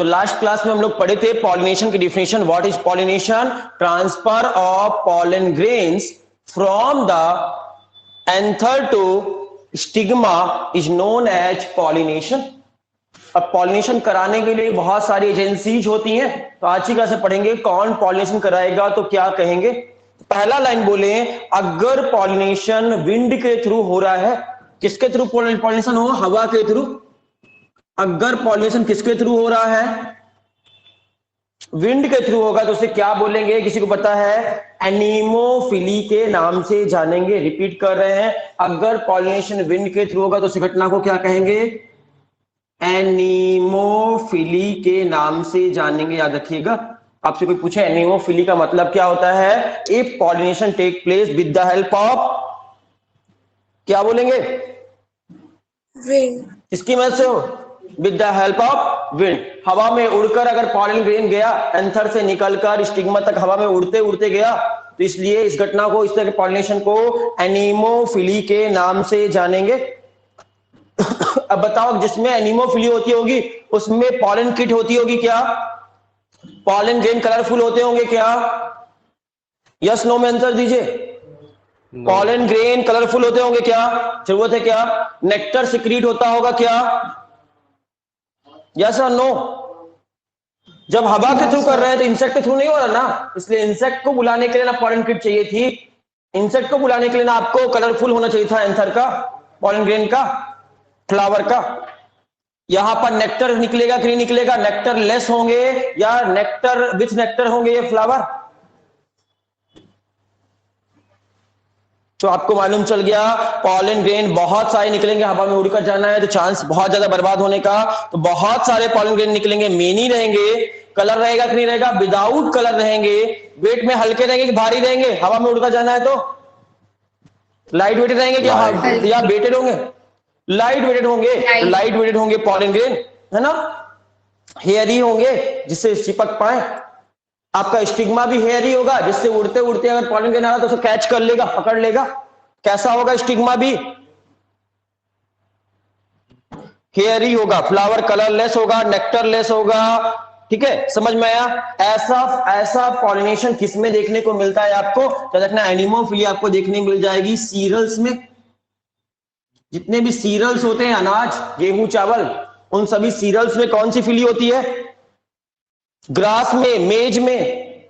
तो last class में हम लोग पढ़े थे पॉलिनेशन की definition. What is pollination? Transfer of pollen grains from the anther to stigma is known as pollination. अब पॉलिनेशन कराने के लिए बहुत सारी एजेंसीज होती हैं, तो आज ही कैसे पढ़ेंगे कौन पॉलिनेशन कराएगा तो क्या कहेंगे। पहला लाइन बोले, अगर पॉलिनेशन विंड के थ्रू हो रहा है, किसके थ्रू पॉलिनेशन हो? हवा के थ्रू। अगर पॉलिनेशन किसके थ्रू हो रहा है? विंड के थ्रू होगा, तो उसे क्या बोलेंगे? किसी को पता है? एनीमोफिली के नाम से जानेंगे। रिपीट कर रहे हैं, अगर पॉलिनेशन विंड के थ्रू होगा तो उस घटना को क्या कहेंगे? एनीमोफिली के नाम से जानेंगे। याद रखिएगा, आपसे कोई पूछे एनीमोफिली का मतलब क्या होता है? If pollination take place with the help of, क्या बोलेंगे? विंड। इसकी मदद से हो? With the help of wind. हवा में उड़कर अगर पॉलन ग्रेन गया, एंथर से निकलकर स्टिग्मा तक हवा में उड़ते उड़ते गया, तो इसलिए इस घटना को, इस तरह के पॉलिनेशन को एनीमोफिली के नाम से जानेंगे। अब बताओ, जिसमें एनीमोफिली होती होगी उसमें पॉलन किट होती होगी क्या? पॉलन ग्रेन कलरफुल होते होंगे क्या? यस नो में आंसर दीजिए। पॉलन ग्रेन कलरफुल होते होंगे क्या? जरूरत है क्या? नेक्टर सिक्रीट होता होगा क्या? यस और नो? जब हवा के थ्रू कर रहे हैं तो इंसेक्ट के थ्रू नहीं हो रहा ना, इसलिए इंसेक्ट को बुलाने के लिए ना पॉलन किट चाहिए थी। इंसेक्ट को बुलाने के लिए ना आपको कलरफुल होना चाहिए था एंथर का, पॉलन ग्रेन का, फ्लावर का। यहां पर नेक्टर निकलेगा कि नहीं निकलेगा? नेक्टर लेस होंगे या नेक्टर विथ नेक्टर होंगे ये फ्लावर? तो आपको मालूम चल गया, पॉलन ग्रेन बहुत सारे निकलेंगे। हवा में उड़कर जाना है तो चांस बहुत ज्यादा बर्बाद होने का, तो बहुत सारे पॉलन ग्रेन निकलेंगे। मेनी रहेंगे। कलर रहेगा कि नहीं रहेगा? विदाउट कलर रहेंगे। वेट में हल्के रहेंगे कि भारी रहेंगे? हवा में उड़कर जाना है तो लाइट वेटेड रहेंगे क्या या वेटेड होंगे? लाइट वेटेड होंगे। लाइट वेटेड होंगे पॉलन ग्रेन, है ना। हेयरी होंगे जिससे चिपक पाए। आपका स्टिग्मा भी हेयरी होगा, जिससे उड़ते उड़ते अगर पॉलन ग्रेन आ रहा तो उसे कैच कर लेगा, पकड़ लेगा। कैसा होगा स्टिग्मा भी? हेयरी होगा। फ्लावर कलरलेस होगा, नेक्टरलेस होगा। ठीक है, समझ में आया? ऐसा पॉलिनेशन किस में देखने को मिलता है आपको? तो देखना, एनीमोफिली आपको देखने मिल जाएगी सीरियल्स में। जितने भी सीरियल्स होते हैं, अनाज, गेहूं, चावल, उन सभी सीरियल्स में कौन सी फिली होती है? ग्रास में, मेज में,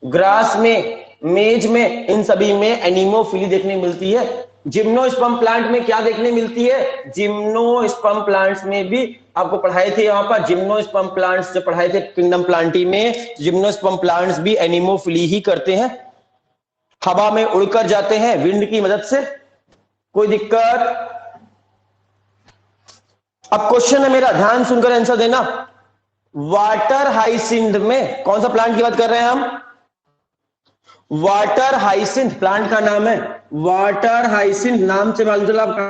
ग्रास में, मेज में, इन सभी में एनीमोफिली देखने मिलती है। जिम्नोस्पर्म प्लांट में क्या देखने मिलती है? जिम्नोस्पर्म प्लांट्स में भी आपको पढ़ाए थे, यहां पर जिम्नोस्पर्म प्लांट्स जो पढ़ाए थे किंगडम प्लांटी में, जिम्नोस्पर्म प्लांट्स भी एनीमोफिली ही करते हैं। हवा में उड़कर जाते हैं विंड की मदद से। कोई दिक्कत? अब क्वेश्चन है मेरा, ध्यान सुनकर आंसर देना। वाटर हाइसिंथ में कौन सा प्लांट की बात कर रहे हैं हम? वाटर हाइसिंथ प्लांट का नाम है। वाटर हाइसिंथ नाम से मालूम चला आपका?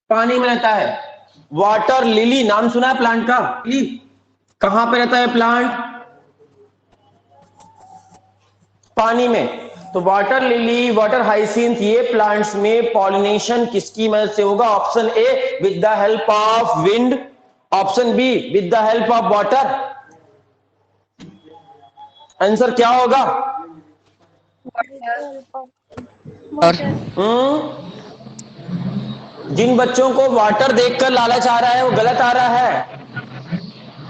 पानी में रहता है। वाटर लिली नाम सुना है प्लांट का? लिली कहां पे रहता है प्लांट? पानी में। तो वाटर लिली, वाटर हाइसिंथ, ये प्लांट्स में पॉलिनेशन किसकी मदद से होगा? Option A with the help of wind, option be with the help of water. Answer क्या होगा? जिन बच्चों को वाटर देखकर लालच आ रहा है वो गलत आ रहा है।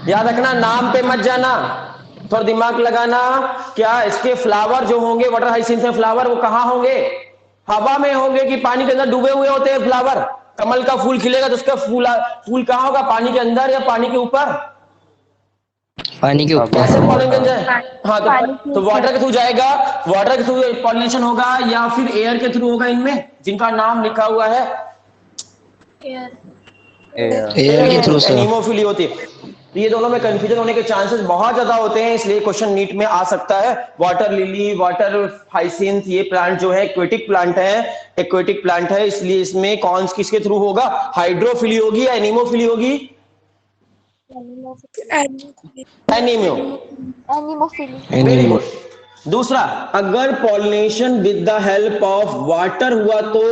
याद रखना, नाम पे मत जाना, थोड़ा दिमाग लगाना। क्या इसके फ्लावर जो होंगे वाटर हाइसिंथ में फ्लावर, वो कहां होंगे? हवा में होंगे कि पानी के अंदर डूबे हुए होते हैं फ्लावर? कमल का फूल खिलेगा तो उसका फूल कहां होगा? पानी के अंदर या पानी के ऊपर? पानी के ऊपर। कैसे पॉलिनेशन जाए? हाँ, तो वाटर के थ्रू जाएगा। वाटर के थ्रू पॉलिनेशन होगा या फिर एयर के थ्रू होगा? इनमें जिनका नाम लिखा हुआ है एयर के थ्रू से एनीमोफिली होती है। तो ये दोनों में कंफ्यूजन होने के चांसेस बहुत ज्यादा होते हैं, इसलिए क्वेश्चन नीट में आ सकता है। वाटर लिली, वाटर हाइसिंथ, ये प्लांट जो है एक्वेटिक प्लांट है, एक्वेटिक प्लांट है, इसलिए इसमें कौन किसके थ्रू होगा? हाइड्रोफिली होगी या एनीमोफिली होगी? एनीमो। एनीमोफिली। Very good. दूसरा, अगर pollination with the help of water हुआ तो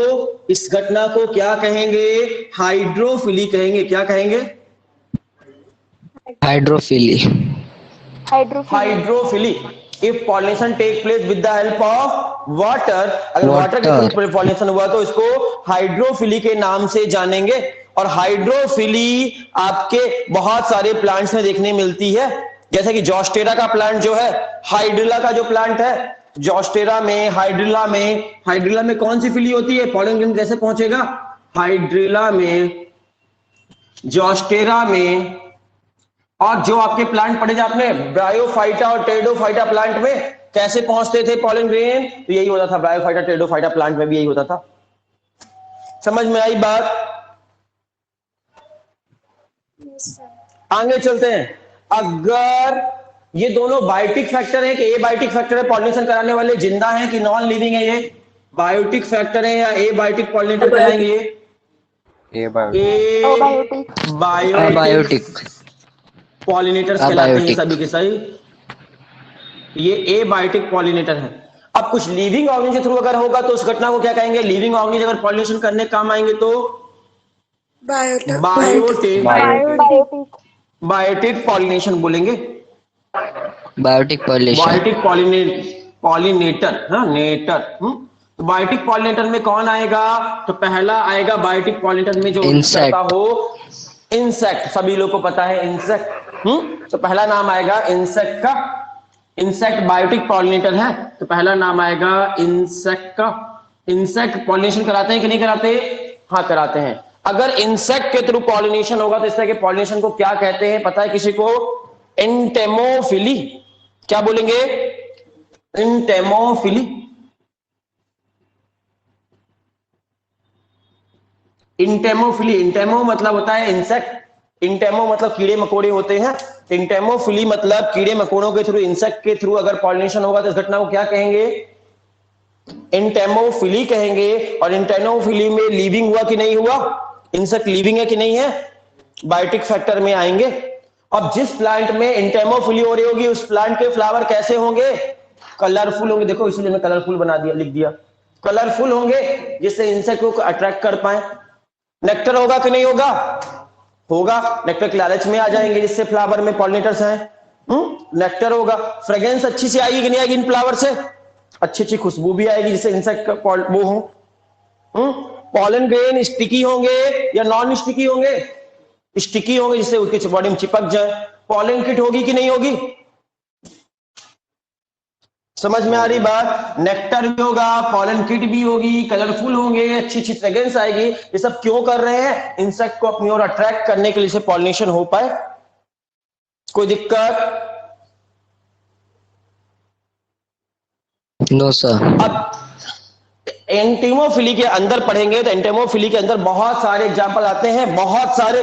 इस घटना को क्या कहेंगे? हाइड्रोफिली कहेंगे। क्या कहेंगे? Hydrophily. Hydrophily. If pollination take place with the help of water, अगर वाटर के वाटर। थ्रू पॉलिनेशन हुआ तो इसको हाइड्रोफिली के नाम से जानेंगे। और हाइड्रोफिली आपके बहुत सारे प्लांट्स में देखने मिलती है, जैसे कि जॉस्टेरा का प्लांट जो है, हाइड्रिला का जो प्लांट है, जॉस्टेरा में, हाइड्रिला में कौन सी फिली होती है? पॉलिनेशन कैसे पहुंचेगा? हाइड्रिला में, जॉस्टेरा में, और जो आपके प्लांट पढ़े थे आपने ब्रायोफाइटा और टेरिडोफाइटा प्लांट में, कैसे पहुंचते थे पॉलन ग्रेन? तो यही होता था, ब्रायोफाइटा टेरिडोफाइटा प्लांट में भी यही होता था। समझ में आई बात? आगे चलते हैं। अगर ये दोनों बायोटिक फैक्टर है कि ए बायोटिक फैक्टर है, पॉलिनेशन कराने वाले जिंदा हैं कि नॉन लिविंग है? ये बायोटिक फैक्टर है या ए बायोटिक पॉलिनेटर कराएंगे? ये बायोटिक पॉलिनेटर्स कहलाते हैं सभी के सही। ये ए बायोटिक पॉलिनेटर है। अब कुछ लिविंग ऑर्गेनिज्म के थ्रू अगर होगा तो उस घटना को क्या कहेंगे? लिविंग ऑर्गेनिज्म अगर पॉलिनेशन करने काम आएंगे तो बायोटिक पॉलिनेशन बोलेंगे। Biotic pollination. बायोटिक पॉलिनेटर, हाँ नेटर। तो बायोटिक पॉलिनेटर में कौन आएगा? तो पहला आएगा बायोटिक पॉलिनेटर में जो करता हो इंसेक्ट। सभी लोग को पता है इंसेक्ट। तो पहला नाम आएगा इंसेक्ट का। इंसेक्ट बायोटिक पॉलिनेटर है तो पहला नाम आएगा इंसेक्ट का। इंसेक्ट पॉलिनेशन कराते हैं कि नहीं कराते? हाँ कराते हैं। अगर इंसेक्ट के थ्रू पॉलिनेशन होगा तो इस तरह के पॉलिनेशन को क्या कहते हैं पता है किसी को? एंटेमोफिली। क्या बोलेंगे? एंटेमोफिली। इंटेमोफिली, इंटेमो मतलब होता है इंसेक्ट, इंटेमो मतलब कीड़े मकोड़े होते हैं। इंटेमोफिली मतलब कीड़े मकोड़ों के थ्रू, इंसेक्ट के थ्रू अगर पॉलिनेशन होगा तो इस घटना को क्या कहेंगे? इंटेमोफिली कहेंगे। और इंटेमोफिली में लिविंग हुआ कि नहीं हुआ? इंसेक्ट लिविंग है कि नहीं है? बायोटिक फैक्टर में आएंगे। अब जिस प्लांट में इंटेमोफिली हो रही होगी उस प्लांट के फ्लावर कैसे होंगे? कलरफुल होंगे। देखो इसलिए मैं कलरफुल बना दिया, लिख दिया कलरफुल होंगे, जिससे इंसेक्ट को अट्रैक्ट कर पाए। नेक्टर होगा कि नहीं होगा? होगा। नेक्टर के लालच में आ जाएंगे जिससे फ्लावर में पॉलिनेटर्स हैं। नेक्टर होगा। फ्रेग्रेंस अच्छी सी आएगी कि नहीं आएगी इन फ्लावर से? अच्छी अच्छी खुशबू भी आएगी जिससे इंसेक्ट का वो हो। पॉलन ग्रेन स्टिकी होंगे या नॉन स्टिकी होंगे? स्टिकी होंगे जिससे उसकी बॉडी में चिपक जाए। पॉलन किट होगी कि नहीं होगी? समझ में आ रही बात? नेक्टर भी होगा, पॉलन किट भी होगी, कलरफुल होंगे, अच्छी अच्छी फ्रेग्रेंस आएगी। ये सब क्यों कर रहे हैं? इंसेक्ट को अपनी ओर अट्रैक्ट करने के लिए, पॉलिनेशन हो पाए। कोई दिक्कत? No sir. अब एंटेमोफिली के अंदर पढ़ेंगे तो एंटेमोफिली के अंदर बहुत सारे एग्जाम्पल आते हैं, बहुत सारे,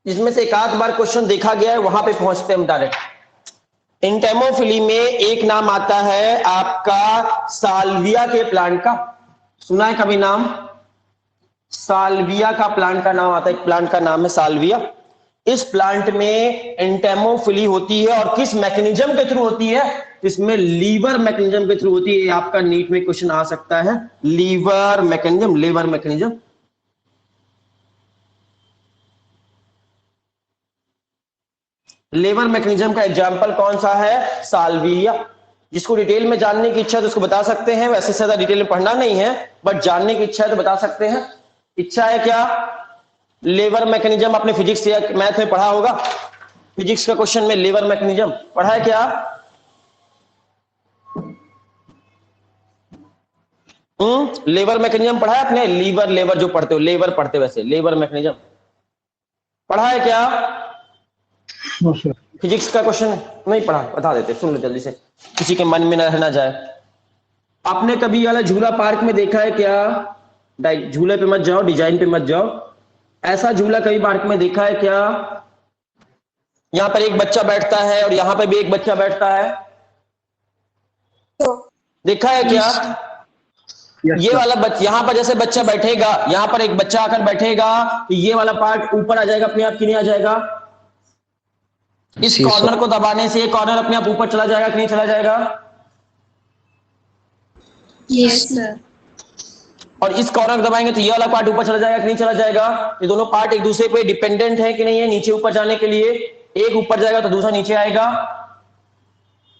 जिसमें से एक आध बार क्वेश्चन देखा गया है, वहां पे पहुंचते हम डायरेक्ट। इंटेमोफिली में एक नाम आता है आपका साल्विया के प्लांट का। सुना है कभी नाम? साल्विया का प्लांट का नाम आता है। एक प्लांट का नाम है साल्विया। इस प्लांट में एंटेमोफिली होती है और किस मैकेनिज्म के थ्रू होती है? इसमें लीवर मैकेनिज्म के थ्रू होती है। आपका नीट में क्वेश्चन आ सकता है, liver mechanism, liver mechanism. Liver mechanism का एग्जांपल कौन सा है? साल्विया। जिसको डिटेल में जानने की इच्छा है तो उसको बता सकते हैं, वैसे ज्यादा डिटेल में पढ़ना नहीं है, बट जानने की इच्छा है तो बता सकते हैं। इच्छा है क्या? लीवर मैकेनिज्म आपने फिजिक्स या मैथ में पढ़ा होगा। फिजिक्स का क्वेश्चन में लीवर मैकेनिज्म पढ़ा है क्या? लीवर मैकेनिज्म पढ़ा है आपने? लीवर, लेवर जो पढ़ते हो, लेवर पढ़ते हो वैसे, लीवर मैकेनिज्म पढ़ा है क्या? फिजिक्स का क्वेश्चन नहीं पढ़ा? बता देते, सुन लो जल्दी से, किसी के मन में न रहना जाए। आपने कभी वाला झूला पार्क में देखा है क्या? झूले पे मत जाओ, डिजाइन पे मत जाओ। ऐसा झूला कभी पार्क में देखा है क्या? यहां पर एक बच्चा बैठता है और यहां पर भी एक बच्चा बैठता है, देखा है क्या? ये वाला यहां पर जैसे बच्चा बैठेगा, यहां पर एक बच्चा आकर बैठेगा तो ये वाला पार्ट ऊपर आ जाएगा अपने आप कि नहीं आ जाएगा? इस कॉर्नर को दबाने से ये कॉर्नर अपने आप ऊपर चला जाएगा कि नहीं चला जाएगा? Yes sir. और इस कॉर्नर को दबाएंगे तो ये वाला पार्ट ऊपर चला जाएगा कि नहीं चला जाएगा? ये दोनों पार्ट एक दूसरे पे डिपेंडेंट है कि नहीं है? नीचे ऊपर जाने के लिए एक ऊपर जाएगा तो दूसरा नीचे आएगा।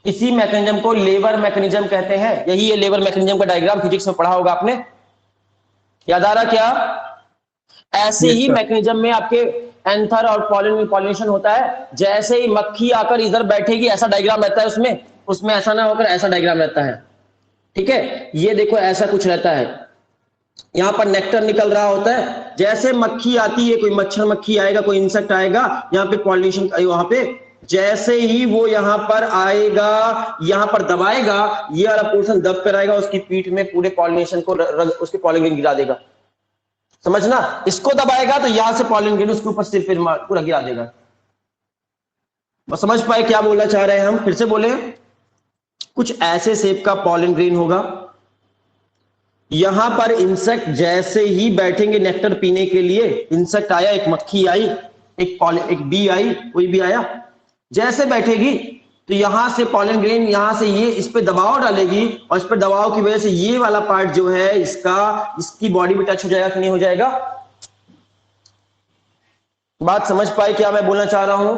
इसी मैकेनिज्म को लेवर मैकेनिज्म कहते हैं। यही है लेवर मैकेनिज्म का डायग्राम, फिजिक्स में पढ़ा होगा आपने। याद आ रहा क्या? ऐसे ही मैकेनिज्म में आपके एंथर और पॉलिनेशन होता है। जैसे ही मक्खी आकर इधर बैठेगी ऐसा डायग्राम रहता है उसमें, उसमें ऐसा ना होकर ऐसा डायग्राम रहता है। ठीक है, ये देखो ऐसा कुछ रहता है। यहां पर नेक्टर निकल रहा होता है। जैसे मक्खी आती है, कोई मच्छर मक्खी आएगा, कोई इंसेक्ट आएगा, यहाँ पे पॉलिनेशन, वहां पे जैसे ही वो यहां पर आएगा, यहां पर दबाएगा, ये वाला पोर्शन दब कर आएगा, उसकी पीठ में पूरे पॉलिनेशन को उसके पॉलिन ग्रेन गिरा देगा। समझना, इसको दबाएगा तो यहां से पॉलिन ग्रेन उसके ऊपर सिर पे पूरा गिरा देगा। बस समझ पाए क्या बोलना चाह रहे हैं हम? फिर से बोले, कुछ ऐसे शेप का पॉलिन ग्रेन होगा। यहां पर इंसेक्ट जैसे ही बैठेंगे नेक्टर पीने के लिए, इंसेक्ट आया, एक मक्खी आई, एक बी आई, कोई भी आया, जैसे बैठेगी तो यहां से पॉलन ग्रेन यहां से ये इस पे दबाव डालेगी, और इस पे दबाव की वजह से ये वाला पार्ट जो है इसकी बॉडी में टच हो जाएगा कि नहीं हो जाएगा? बात समझ पाए क्या मैं बोलना चाह रहा हूं?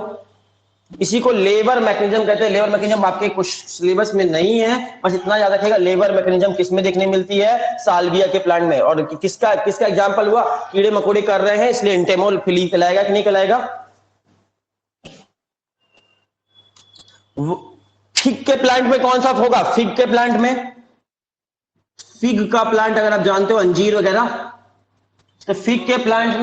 इसी को लेवर मैकेनिज्म कहते हैं। लेवर मैकेनिज्म आपके कुछ सिलेबस में नहीं है, बस इतना याद रखिएगा। लेवर मैकेनिज्म किस में देखने मिलती है? साल्विया के प्लांट में। और किसका एग्जांपल हुआ? कीड़े मकोड़े कर रहे हैं इसलिए एंटेमोल फिली कहलाएगा कि नहीं कहलाएगा? फिग के प्लांट में कौन सा होगा? फिग के प्लांट में, फिग का प्लांट अगर आप जानते हो, अंजीर वगैरह, तो फिग के प्लांट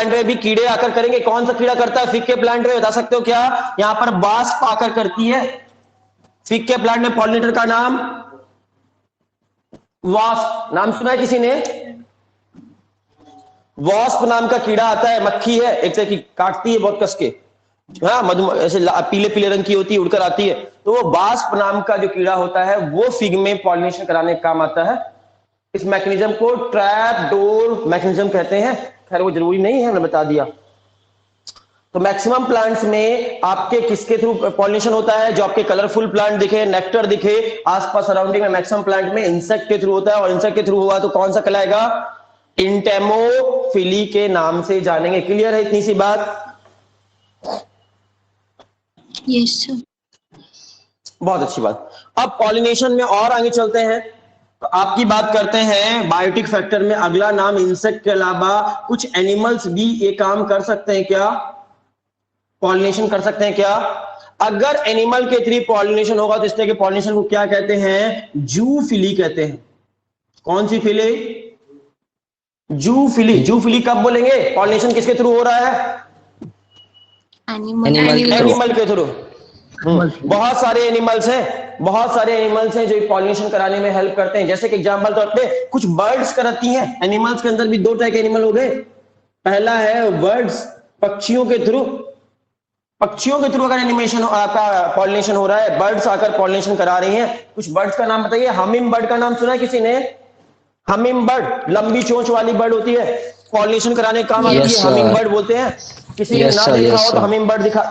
में भी कीड़े आकर करेंगे। कौन सा कीड़ा करता है फिग के प्लांट में, बता सकते हो क्या? यहां पर वास्प आकर करती है। फिग के प्लांट में पॉलिनेटर का नाम वास्प। नाम सुना है किसी ने? वास्प नाम का कीड़ा आता है, मक्खी है, एक से काटती है बहुत कस के, हाँ, मधु ऐसे पीले पीले रंग की होती है, उड़कर आती है। तो वो वास्प नाम का जो कीड़ा होता है वो फिग में पॉलिनेशन कराने का काम आता है। इस मैकेनिज्म को ट्रैप डोर मैकेनिज्म कहते हैं। खैर वो जरूरी नहीं है, हमने बता दिया। तो मैक्सिमम प्लांट्स में आपके किसके थ्रू पॉलिनेशन होता है? जो आपके कलरफुल प्लांट दिखे, नेक्टर दिखे आसपास सराउंडिंग में, मैक्सिमम प्लांट में इंसेक्ट के थ्रू होता है। और इंसेक्ट के थ्रू हुआ तो कौन सा कहलाएगा? इंटेमोफिली के नाम से जानेंगे। क्लियर है इतनी सी बात? Yes sir. बहुत अच्छी बात। अब पॉलिनेशन में और आगे चलते हैं, तो आपकी बात करते हैं बायोटिक फैक्टर में। अगला नाम इंसेक्ट के अलावा कुछ एनिमल्स भी ये काम कर सकते हैं क्या? पॉलिनेशन कर सकते हैं क्या? अगर एनिमल के थ्रू पॉलिनेशन होगा तो इस तरह के पॉलिनेशन को क्या कहते हैं? जूफिली कहते हैं। कौन सी फिली? जूफिली। जूफिली कब बोलेंगे? पॉलिनेशन किसके थ्रू हो रहा है? एनिमल के थ्रू। बहुत सारे एनिमल्स हैं जो पॉलिनेशन कराने में हेल्प करते हैं। जैसे कि एग्जांपल तौर पे कुछ बर्ड्स कराती हैं। एनिमल्स के अंदर भी दो टाइप के एनिमल हो गए। पहला है बर्ड्स, पक्षियों के थ्रू अगर एनिमेशन आपका पॉलिनेशन हो रहा है, बर्ड्स आकर पॉलिनेशन करा रही हैं। कुछ बर्ड्स का नाम बताइए। हमिंग बर्ड का नाम सुना है किसी ने? हमिंग बर्ड लंबी चोंच वाली बर्ड होती है, पॉलिनेशन कराने का काम आती है, हमिंग बर्ड बोलते हैं। किसी ने ना देखा हो तो हमिंग बर्ड दिखा।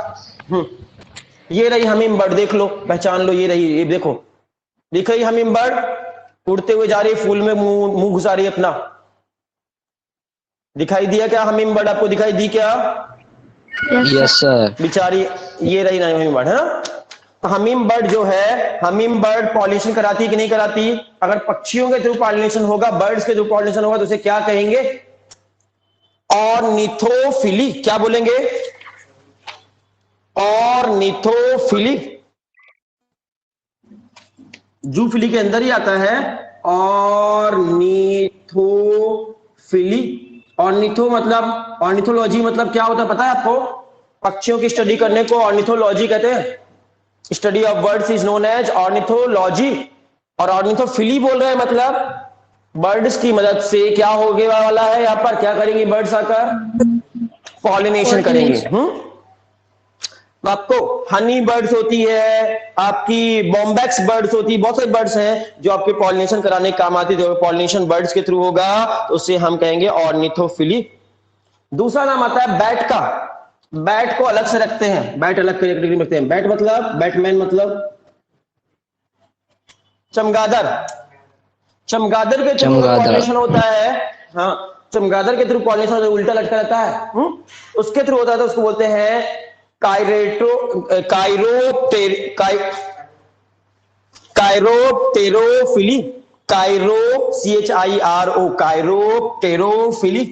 ये रही हमिंग बर्ड, देख लो, पहचान लो। ये रही, ये देखो, दिख रही हमिंग बर्ड उड़ते हुए जा रही है, फूल में मुंह घुसा रही है अपना। दिखाई दिया क्या हमिंग बर्ड? आपको दिखाई दी क्या? Yes sir. बेचारी, ये रही ना हमिंग बर्ड, है ना? तो हमिंग बर्ड जो है, हमिंग बर्ड पॉलिनेशन कराती है कि नहीं कराती? अगर पक्षियों के थ्रू पॉलिनेशन होगा, बर्ड्स के थ्रू पॉलिनेशन होगा तो उसे क्या कहेंगे? ऑर्निथोफिली। क्या बोलेंगे? ऑर्निथोफिली। जूफिली के अंदर ही आता है ऑर्निथोफिली। ऑर्निथो मतलब, ऑर्निथोलॉजी मतलब क्या होता है पता है आपको? पक्षियों की स्टडी करने को ऑर्निथोलॉजी कहते हैं। Study of birds is known as ornithology. और ऑर्निथोफिली बोल रहे हैं मतलब बर्ड्स की मदद से क्या होने वाला है? यहाँ पर क्या करेंगे बर्ड्स आकर? पॉलिनेशन करेंगे। आपको हनी बर्ड्स होती है, आपकी बॉम्बैक्स बर्ड्स होती है, बहुत सारे बर्ड्स हैं जो आपके पॉलिनेशन कराने काम आती है। पॉलिनेशन बर्ड्स के थ्रू होगा तो उसे हम कहेंगे ऑर्निथोफिली। दूसरा नाम आता है बैट का। बैट को अलग से रखते हैं, बैट अलग कैटेगरी में रखते हैं। बैट मतलब बैटमैन मतलब चमगादड़, चमगादड़ के थ्रू चमगादड़। पॉलिनेशन होता है, हाँ चमगादड़ के थ्रू पॉलिनेशन उल्टा लटका रहता है, उसके थ्रू होता है तो उसको बोलते हैं कायरोप्टेरोफिली, CHIRO, कायरोप्टेरोफिली।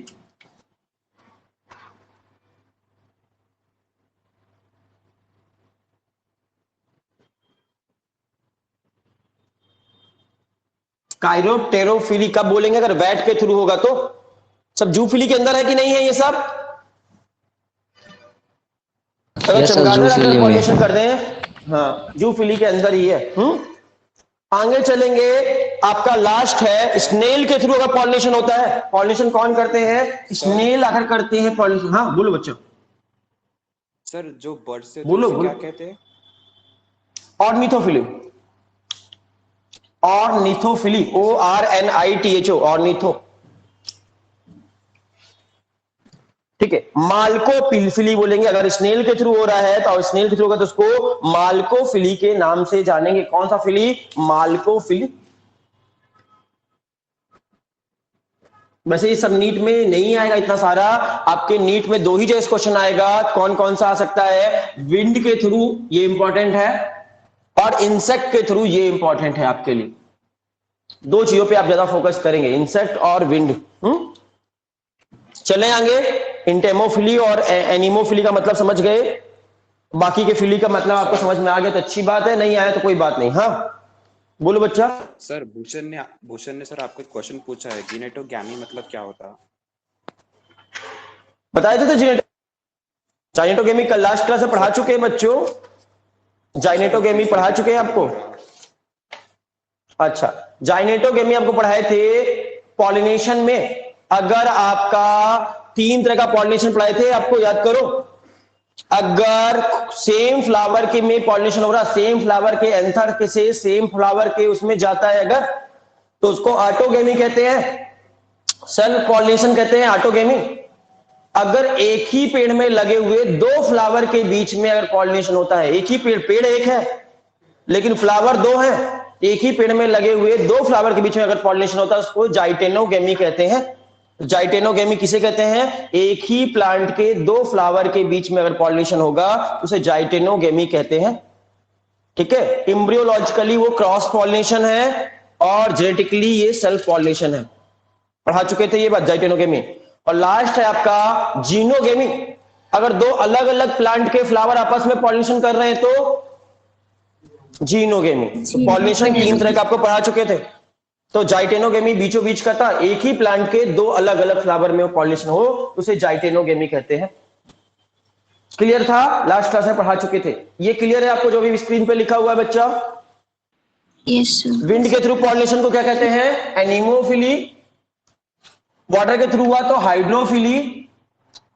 कायरोप्टेरोफिली कब बोलेंगे? अगर वैट के थ्रू होगा तो। सब जूफिली के अंदर है कि नहीं है ये सब? अगर यस सर, चमगादड़ अगर जूफिली पॉलिनेशन में। कर दें, हाँ जूफिली के अंदर ही है। आगे चलेंगे, आपका लास्ट है स्नेल के थ्रू अगर पॉलिनेशन होता है। पॉलिनेशन कौन करते हैं? स्नेल अगर करते हैं पॉलिनेशन। हाँ बोलो बच्चों। सर जो बर्ड से होते हैं बोलो उसे क्या बोलो। कहते हैं? Ornithophily, ornithophily, ORNITHO, ornitho. ठीक है, माल्कोफिली बोलेंगे। अगर स्नेल के थ्रू हो रहा है तो स्नेल के थ्रू होगा तो उसको माल्कोफिली के नाम से जानेंगे। कौन सा फिली? माल्कोफिली। वैसे ये सब नीट में नहीं आएगा इतना सारा, आपके नीट में 2 ही जगह क्वेश्चन आएगा। कौन कौन सा आ सकता है? विंड के थ्रू, ये इंपॉर्टेंट है, और इंसेक्ट के थ्रू, ये इंपॉर्टेंट है आपके लिए। 2 चीजों पे आप ज्यादा फोकस करेंगे, इंसेक्ट और विंड। चलें आगे। इंटेमोफिली और एनिमोफिली का मतलब समझ गए, बाकी के फिली का मतलब आपको समझ में आ गया तो अच्छी बात है, नहीं आया तो कोई बात नहीं। हाँ बोलो बच्चा। सर भूषण ने सर आपको क्वेश्चन पूछा है, जिनेटोगैमी मतलब क्या होता? बताए थे तो जाइनेटोगेमी कल लास्ट क्लास में पढ़ा चुके हैं बच्चों। जाइनेटोगेमी पढ़ा चुके हैं आपको। अच्छा, जाइनेटोगेमी आपको पढ़ाए थे पॉलिनेशन में। अगर आपका 3 तरह का पॉलिनेशन पढ़ाए थे, आपको याद करो। अगर सेम फ्लावर के में पॉलिनेशन हो रहा, सेम फ्लावर के एंथर के से सेम फ्लावर के उसमें जाता है अगर, तो उसको ऑटोगेमी कहते हैं, सेल्फ पॉलिनेशन कहते हैं, ऑटोगेमी। अगर एक ही पेड़ में लगे हुए 2 फ्लावर के बीच में अगर पॉलिनेशन होता है, एक ही पेड़ एक है लेकिन फ्लावर 2 है, एक ही पेड़ में लगे हुए 2 फ्लावर के बीच में अगर पॉलिनेशन होता है उसको जाइटेनोगेमी कहते हैं। जाइटेनोगेमी किसे कहते हैं? एक ही प्लांट के 2 फ्लावर के बीच में अगर पॉलिनेशन होगा उसे जाइटेनोगेमी कहते हैं। ठीक है, एम्ब्रियोलॉजिकली वो क्रॉस पॉलिनेशन है और जेनेटिकली ये सेल्फ पॉलिनेशन है। पढ़ा चुके थे ये बात, जाइटेनोगेमी। और लास्ट है आपका जीनोगेमी। अगर 2 अलग अलग प्लांट के फ्लावर आपस में पॉलिनेशन कर रहे हैं तो जीनोगेमी। तो पॉलिनेशन 3 तरह का आपको पढ़ा चुके थे। तो जाइटेनोगेमी बीचों बीच का था, एक ही प्लांट के 2 अलग अलग फ्लावर में पॉलिनेशन हो उसे जाइटेनोगेमी कहते हैं। क्लियर था? लास्ट क्लास में पढ़ा चुके थे। ये क्लियर है आपको जो भी स्क्रीन पे लिखा हुआ है बच्चा? Yes sir. विंड के थ्रू पॉलिनेशन को क्या कहते हैं? एनिमोफिली। वाटर के थ्रू हुआ तो हाइड्रोफिली।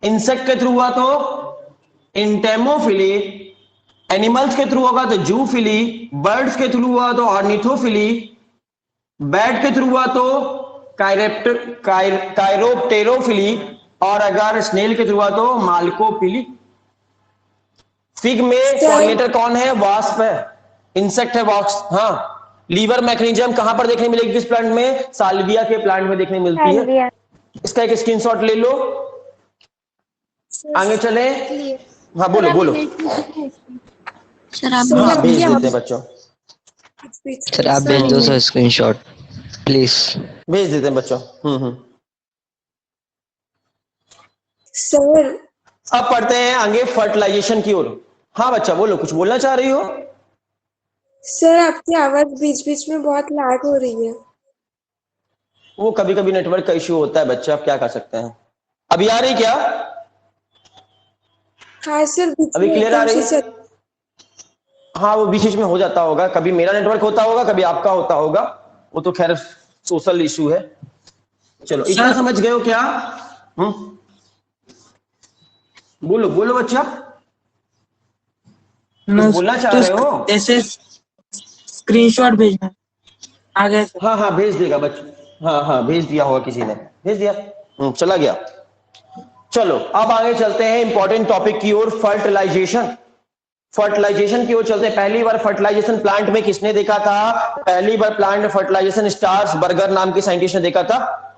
इंसेक्ट के थ्रू हुआ तो इंटेमोफिली। एनिमल्स के थ्रू होगा तो जूफिली। बर्ड्स के थ्रू हुआ तो ऑर्निथोफिली। बैट के थ्रू हुआ तो कायरोप्टेरोफिली। और अगर स्नेल के थ्रू हुआ तो माल्कोफिली। फिग में पॉलिनेटर कौन है? वास्प है, इंसेक्ट है वास्प। हाँ, लीवर मैकेनिज्म कहां पर देखने मिलेगी? किस प्लांट में? साल्विया के प्लांट में देखने मिलती है। इसका एक स्क्रीनशॉट ले लो। आगे चले। हाँ बोलो बोलो। सर आप हाँ भेज देते हैं बच्चों, सर आप भेज दो सर स्क्रीनशॉट प्लीज। भेज देते हैं बच्चों। सर अब पढ़ते हैं आगे फर्टिलाइजेशन की ओर। हाँ बच्चा बोलो, कुछ बोलना चाह रही हो? सर आपकी आवाज बीच बीच में बहुत लैग हो रही है। वो कभी कभी नेटवर्क का इश्यू होता है बच्चा, आप क्या कर सकते हैं। अभी आ रही क्या? हाँ सर, बीच अभी में क्लियर आ एकदम रही? से चल। हाँ वो बीच बीच में हो जाता होगा, कभी मेरा नेटवर्क होता होगा, कभी आपका होता होगा, वो तो खैर सोशल इशू है। चलो इतना समझ गए हो क्या? बोलो बोलो बच्चा, कुछ बोलना चाह रहे हो? जैसे स्क्रीनशॉट भेजना आ गया सर। हाँ हाँ भेज देगा बच्चा। हाँ हाँ भेज दिया होगा, किसी ने भेज दिया। चला गया। चलो अब आगे चलते हैं इंपॉर्टेंट टॉपिक की ओर, फर्टिलाइजेशन। फर्टिलाइजेशन की ओर चलते हैं। पहली बार फर्टिलाइजेशन प्लांट में किसने देखा था? पहली बार प्लांट में फर्टिलाइजेशन स्टार्स बर्गर नाम के साइंटिस्ट ने देखा था।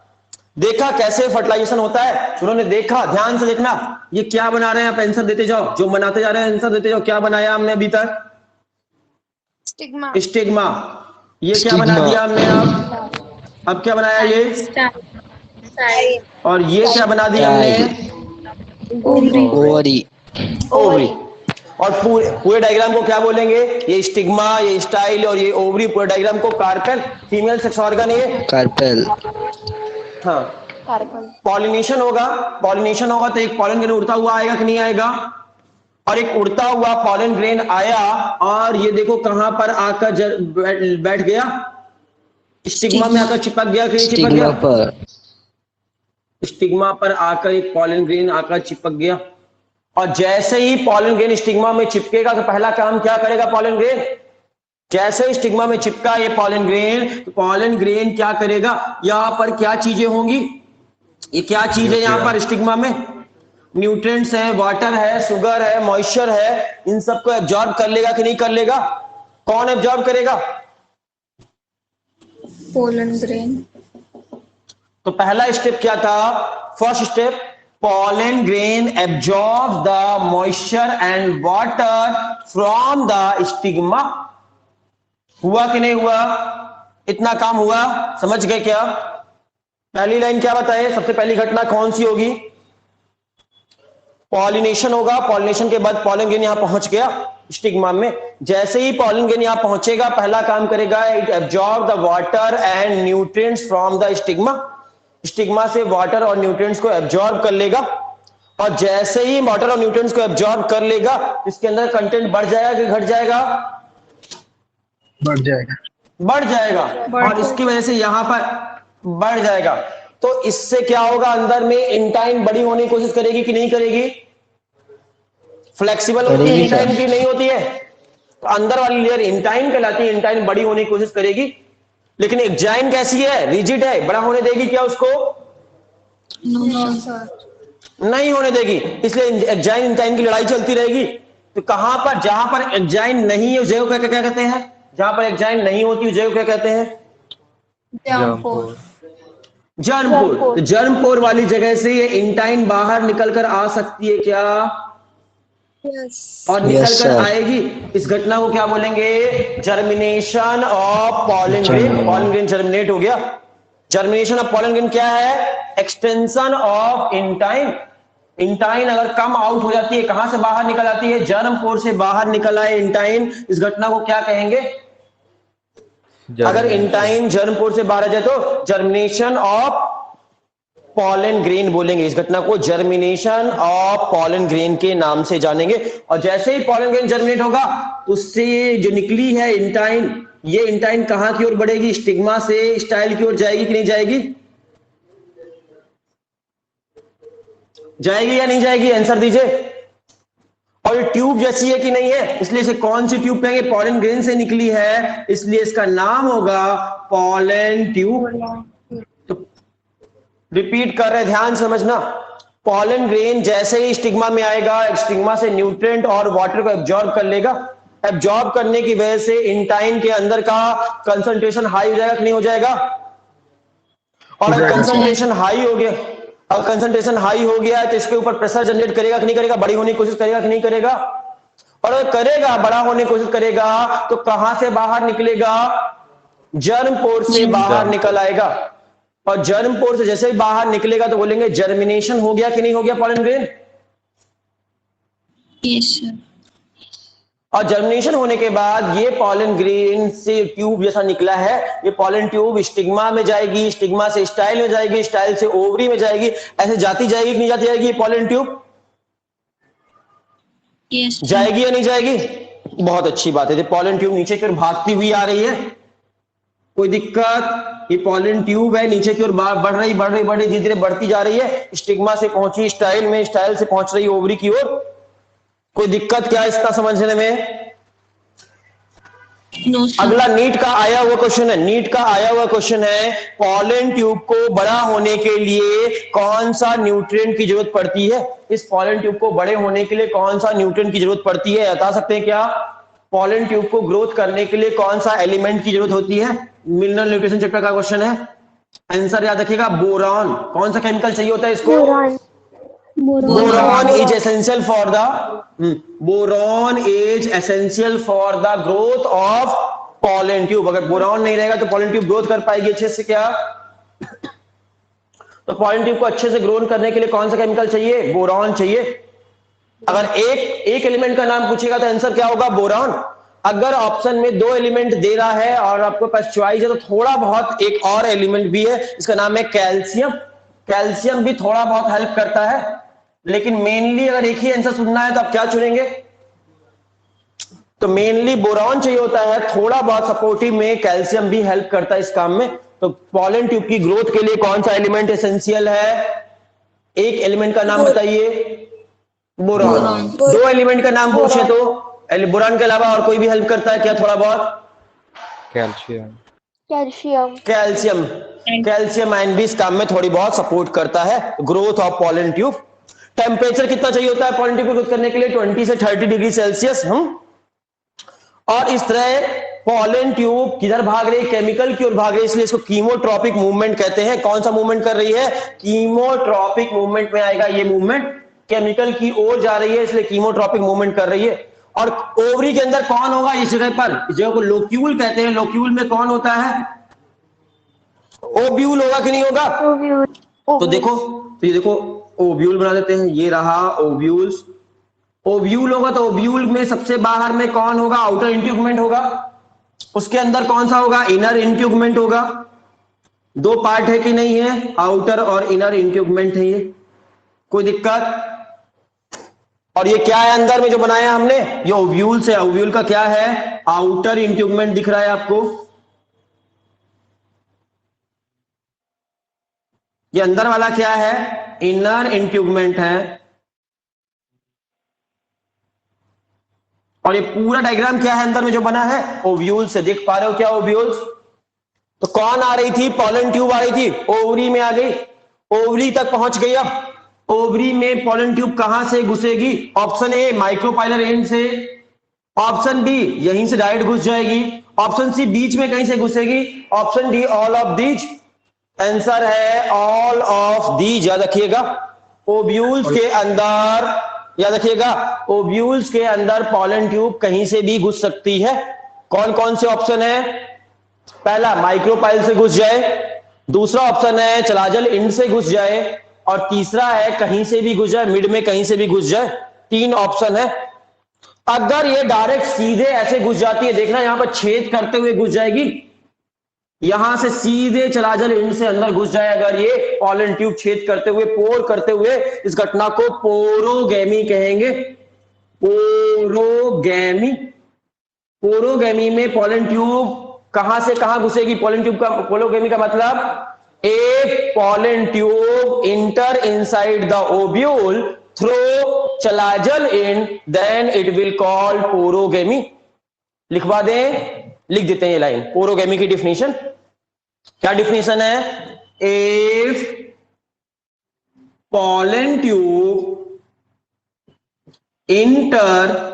देखा कैसे फर्टिलाइजेशन होता है, उन्होंने देखा, ध्यान से देखना। ये क्या बना रहे हैं आप, आंसर देते जाओ, जो बनाते जा रहे हैं आंसर देते जाओ। क्या बनाया हमने अभी तक? स्टिग्मा। स्टिग्मा। ये क्या बना Stigma. दिया हमने? अब क्या बनाया ये? और ये क्या बना दिया हमने? Ovary. ओवरी। और पूरे डायग्राम को क्या बोलेंगे? ये स्टिग्मा, ये स्टाइल और ये ओवरी, पूरे डायग्राम को कार्पेल, फीमेल सेक्स ऑर्गन ये। Carpel. हाँ, पॉलिनेशन होगा। पॉलिनेशन होगा तो एक पॉलन ग्रेन उड़ता हुआ आएगा कि नहीं आएगा? और एक उड़ता हुआ पॉलन ग्रेन आया और ये देखो कहां पर आकर बैठ गया? स्टिग्मा में आकर चिपक गया कि नहीं चिपक Stigma गया? पर. स्टिग्मा पर आकर एक पॉलन ग्रेन आकर चिपक गया। और जैसे ही पॉलन ग्रेन स्टिग्मा में चिपकेगा तो पहला काम क्या करेगा पॉलन ग्रेन? जैसे ही स्टिग्मा में चिपका ये पॉलन ग्रेन, तो पॉलन ग्रेन क्या करेगा? यहां पर क्या चीजें होंगी? ये क्या चीज है यहां पर स्टिग्मा में? न्यूट्रिएंट्स है, वाटर है, शुगर है, मॉइस्चर है, इन सबको एब्जॉर्ब कर लेगा कि नहीं कर लेगा? कौन एब्जॉर्ब करेगा? Pollen grain. तो पहला स्टेप क्या था? First step, pollen grain absorbs the moisture and water from the stigma। हुआ कि नहीं हुआ? इतना काम हुआ, समझ गए क्या? पहली लाइन क्या बताए? सबसे पहली घटना कौन सी होगी? पॉलिनेशन होगा। पॉलिनेशन के बाद पॉलन ग्रेन यहां पहुंच गया स्टिग्मा में। जैसे ही पॉलन ग्रेन यहां पहुंचेगा पहला काम करेगा, it absorb the water and nutrients from the stigma. Stigma से वाटर और न्यूट्रिएंट्स को एब्जॉर्ब कर लेगा। और जैसे ही वाटर और न्यूट्रिएंट्स को एब्जॉर्ब कर लेगा, इसके अंदर कंटेंट बढ़ जाएगा कि घट जाएगा? बढ़ जाएगा। बढ़ जाएगा। और इसकी वजह से यहां पर बढ़ जाएगा। तो इससे क्या होगा? अंदर में इंटाइन बड़ी होने की कोशिश करेगी कि नहीं करेगी? फ्लेक्सिबल होती है इंटाइन की, नहीं होती है? तो अंदर वाली लेयर इंटाइन कहलाती है। इंटाइन बड़ी होने की कोशिश करेगी। लेकिन एक्जाइन कैसी है? रिजिड है। बड़ा होने देगी क्या उसको? नहीं होने देगी। इसलिए एक्जाइन इंटाइन की लड़ाई चलती रहेगी। तो कहां पर? जहां पर एक्जाइन नहीं है उसे क्या कहते हैं? जहां पर एक्जाइन नहीं होती उसे क्या कहते हैं? जर्मपोर। तो जर्मपोर वाली जगह से ये इंटाइन बाहर निकलकर आ सकती है क्या? और निकलकर आएगी। इस घटना को क्या बोलेंगे? Germination of pollen grain. Pollen grain germinate हो गया। जर्मिनेशन ऑफ पॉलन ग्रेन क्या है? Extension of intine. इंटाइन अगर कम आउट हो जाती है, कहां से बाहर निकल आती है? जर्मपोर से बाहर निकल आए इंटाइन। इस घटना को क्या कहेंगे? अगर इंटाइन जर्मपोर से बाहर आ जाए तो जर्मिनेशन ऑफ पॉलन ग्रेन बोलेंगे। इस घटना को जर्मिनेशन ऑफ पॉलन ग्रेन के नाम से जानेंगे। और जैसे ही पॉलन ग्रेन जर्मिनेट होगा, उससे जो निकली है इंटाइन, ये इंटाइन कहां की ओर बढ़ेगी? स्टिग्मा से स्टाइल की ओर जाएगी कि नहीं जाएगी? जाएगी या नहीं जाएगी? आंसर दीजिए। और ये ट्यूब जैसी है कि नहीं है? इसलिए इसे कौन सी ट्यूब कहेंगे? पॉलन ग्रेन से निकली है, इसलिए इसका नाम होगा पॉलन ट्यूब। रिपीट कर रहे, ध्यान समझना। पॉलन ग्रेन जैसे ही स्टिग्मा में आएगा, स्टिग्मा से न्यूट्रिएंट और वाटर को एब्जॉर्ब कर लेगा। एब्जॉर्ब करने की वजह से इंटाइन के अंदर का कंसंट्रेशन हाई हो जाएगा कि नहीं हो जाएगा? और अगर कंसंट्रेशन हाई हो गया, अगर कंसंट्रेशन हाई हो गया है तो इसके ऊपर प्रेशर जनरेट करेगा कि नहीं करेगा? बड़ी होने की कोशिश करेगा कि नहीं करेगा? और अगर करेगा, बड़ा होने की कोशिश करेगा, तो कहां से बाहर निकलेगा? जर्मपोर से बाहर निकल आएगा। और जर्मपोर से जैसे ही बाहर निकलेगा तो बोलेंगे जर्मिनेशन हो गया कि नहीं हो गया पॉलन ग्रेन? Yes sir. और जर्मिनेशन होने के बाद ये पॉलन ग्रेन से ट्यूब जैसा निकला है, ये पॉलन ट्यूब स्टिग्मा में जाएगी, स्टिग्मा से स्टाइल में जाएगी, स्टाइल से ओवरी में जाएगी। ऐसे जाती जाएगी कि नहीं जाती जाएगी ये पॉलन ट्यूब? यस जाएगी या नहीं जाएगी? बहुत अच्छी बात है। पॉलन ट्यूब नीचे की ओर भागती हुई आ रही है, कोई दिक्कत? ये पॉलन ट्यूब है, नीचे की ओर बढ़ रही धीरे धीरे बढ़ती जा रही है। स्टिग्मा से पहुंची स्टाइल में, स्टाइल से पहुंच रही ओवरी की ओर। कोई दिक्कत क्या इसका समझने में? No sir. अगला नीट का आया हुआ क्वेश्चन है, नीट का आया हुआ क्वेश्चन है, पॉलन ट्यूब को बड़ा होने के लिए कौन सा न्यूट्रिएंट की जरूरत पड़ती है? इस पॉलन ट्यूब को बड़े होने के लिए कौन सा न्यूट्रिएंट की जरूरत पड़ती है, बता सकते हैं क्या? पॉलन ट्यूब को ग्रोथ करने के लिए कौन सा एलिमेंट की जरूरत होती है? मिनरल न्यूट्रिशन चैप्टर का क्वेश्चन है। आंसर याद रखिएगा, बोरॉन। कौन सा केमिकल चाहिए होता है इसको? Boron is essential for the boron is essential for the growth of pollen tube. अगर बोरॉन नहीं रहेगा तो पॉलन ट्यूब ग्रोथ कर पाएगी अच्छे से क्या? तो पॉलन ट्यूब को अच्छे से ग्रोथ करने के लिए कौन सा केमिकल चाहिए? बोरॉन चाहिए। अगर एक एलिमेंट का नाम पूछेगा तो आंसर क्या होगा? बोरॉन। अगर ऑप्शन में 2 एलिमेंट दे रहा है और आपके पास चॉइस है तो थोड़ा बहुत एक और एलिमेंट भी है, इसका नाम है कैल्शियम। कैल्शियम भी थोड़ा बहुत हेल्प करता है, लेकिन मेनली अगर एक ही आंसर सुनना है तो आप क्या चुनेंगे? तो मेनली बोरॉन चाहिए होता है, थोड़ा बहुत सपोर्टिव में कैल्शियम भी हेल्प करता है इस काम में। तो पॉलन ट्यूब की ग्रोथ के लिए कौन सा एलिमेंट एसेंशियल है? एक एलिमेंट का नाम बताइए। बोरॉन। 2 एलिमेंट का नाम पूछे तो बोरॉन के अलावा और कोई भी हेल्प करता है क्या थोड़ा बहुत? कैल्शियम। कैल्शियम आयन भी इस काम में थोड़ी बहुत सपोर्ट करता है growth of pollen tube. Temperature कितना चाहिए होता है पॉलन ट्यूब को ग्रोथ करने के लिए? 20 से 30 डिग्री सेल्सियस। और इस तरह पॉलन ट्यूब किधर भाग रही है? केमिकल की ओर भाग रही है, इसलिए इसको कीमोट्रॉपिक मूवमेंट कहते हैं। कौन सा मूवमेंट कर रही है? कीमोट्रॉपिक मूवमेंट में आएगा ये मूवमेंट। केमिकल की ओर जा रही है इसलिए कीमोट्रॉपिक मूवमेंट कर रही है। और ओवरी के अंदर कौन होगा इस जगह पर? इस जगह को लोक्यूल कहते हैं। लोक्यूल में कौन होता है? ओव्यूल होगा कि नहीं होगा? तो देखो, तो ये देखो ओव्यूल बना देते हैं, ये रहा ओव्यूल्स। ओव्यूल होगा तो ओव्यूल में सबसे बाहर में कौन होगा? आउटर इंट्यूगमेंट होगा। उसके अंदर कौन सा होगा? इनर इंट्यूगमेंट होगा। 2 पार्ट है कि नहीं है? आउटर और इनर इंट्यूगमेंट है। ये कोई दिक्कत? और ये क्या है अंदर में जो बनाया हमने? ये ओव्यूल से। ओव्यूल का क्या है? आउटर इंट्यूगमेंट दिख रहा है आपको। ये अंदर वाला क्या है? इनर इंट्यूगमेंट है। और ये पूरा डायग्राम क्या है अंदर में जो बना है? ओव्यूल से। देख पा रहे हो क्या ओव्यूल्स? तो कौन आ रही थी? पॉलन ट्यूब आ रही थी, ओवरी में आ गई, ओवरी तक पहुंच गई। अब ओवरी में पॉलन ट्यूब कहां से घुसेगी? ऑप्शन ए माइक्रोपाइलर एंड से, ऑप्शन बी यहीं से डायरेक्ट घुस जाएगी, ऑप्शन सी बीच में कहीं से घुसेगी, option D all of these. Answer है ऑल ऑफ दीज। याद रखिएगा, ओव्यूल्स के अंदर, याद रखिएगा ओव्यूल्स के अंदर पॉलन ट्यूब कहीं से भी घुस सकती है। कौन कौन से ऑप्शन है? पहला माइक्रोपाइल से घुस जाए, दूसरा ऑप्शन है चलाजल इंड से घुस जाए, और तीसरा है कहीं से भी घुस जाए, मिड में कहीं से भी घुस जाए। 3 ऑप्शन है। अगर ये डायरेक्ट सीधे ऐसे घुस जाती है, देखना यहां पर छेद करते हुए घुस जाएगी, यहां से सीधे चलाजल इंड से अंदर घुस जाए अगर ये पॉलन ट्यूब, छेद करते हुए, पोर करते हुए, इस घटना को पोरोगैमी कहेंगे। पोरोगैमी। पोरोगैमी में पॉलन ट्यूब कहां से कहां घुसेगी? पॉलन ट्यूब का पोरोगैमी का मतलब a pollen tube enter inside the ovule through chalazal end, then it will call porogamy. लिखवा दें, लिख देते हैं ये लाइन। पोरोगैमी की डिफिनेशन क्या डिफिनेशन है? If pollen tube inter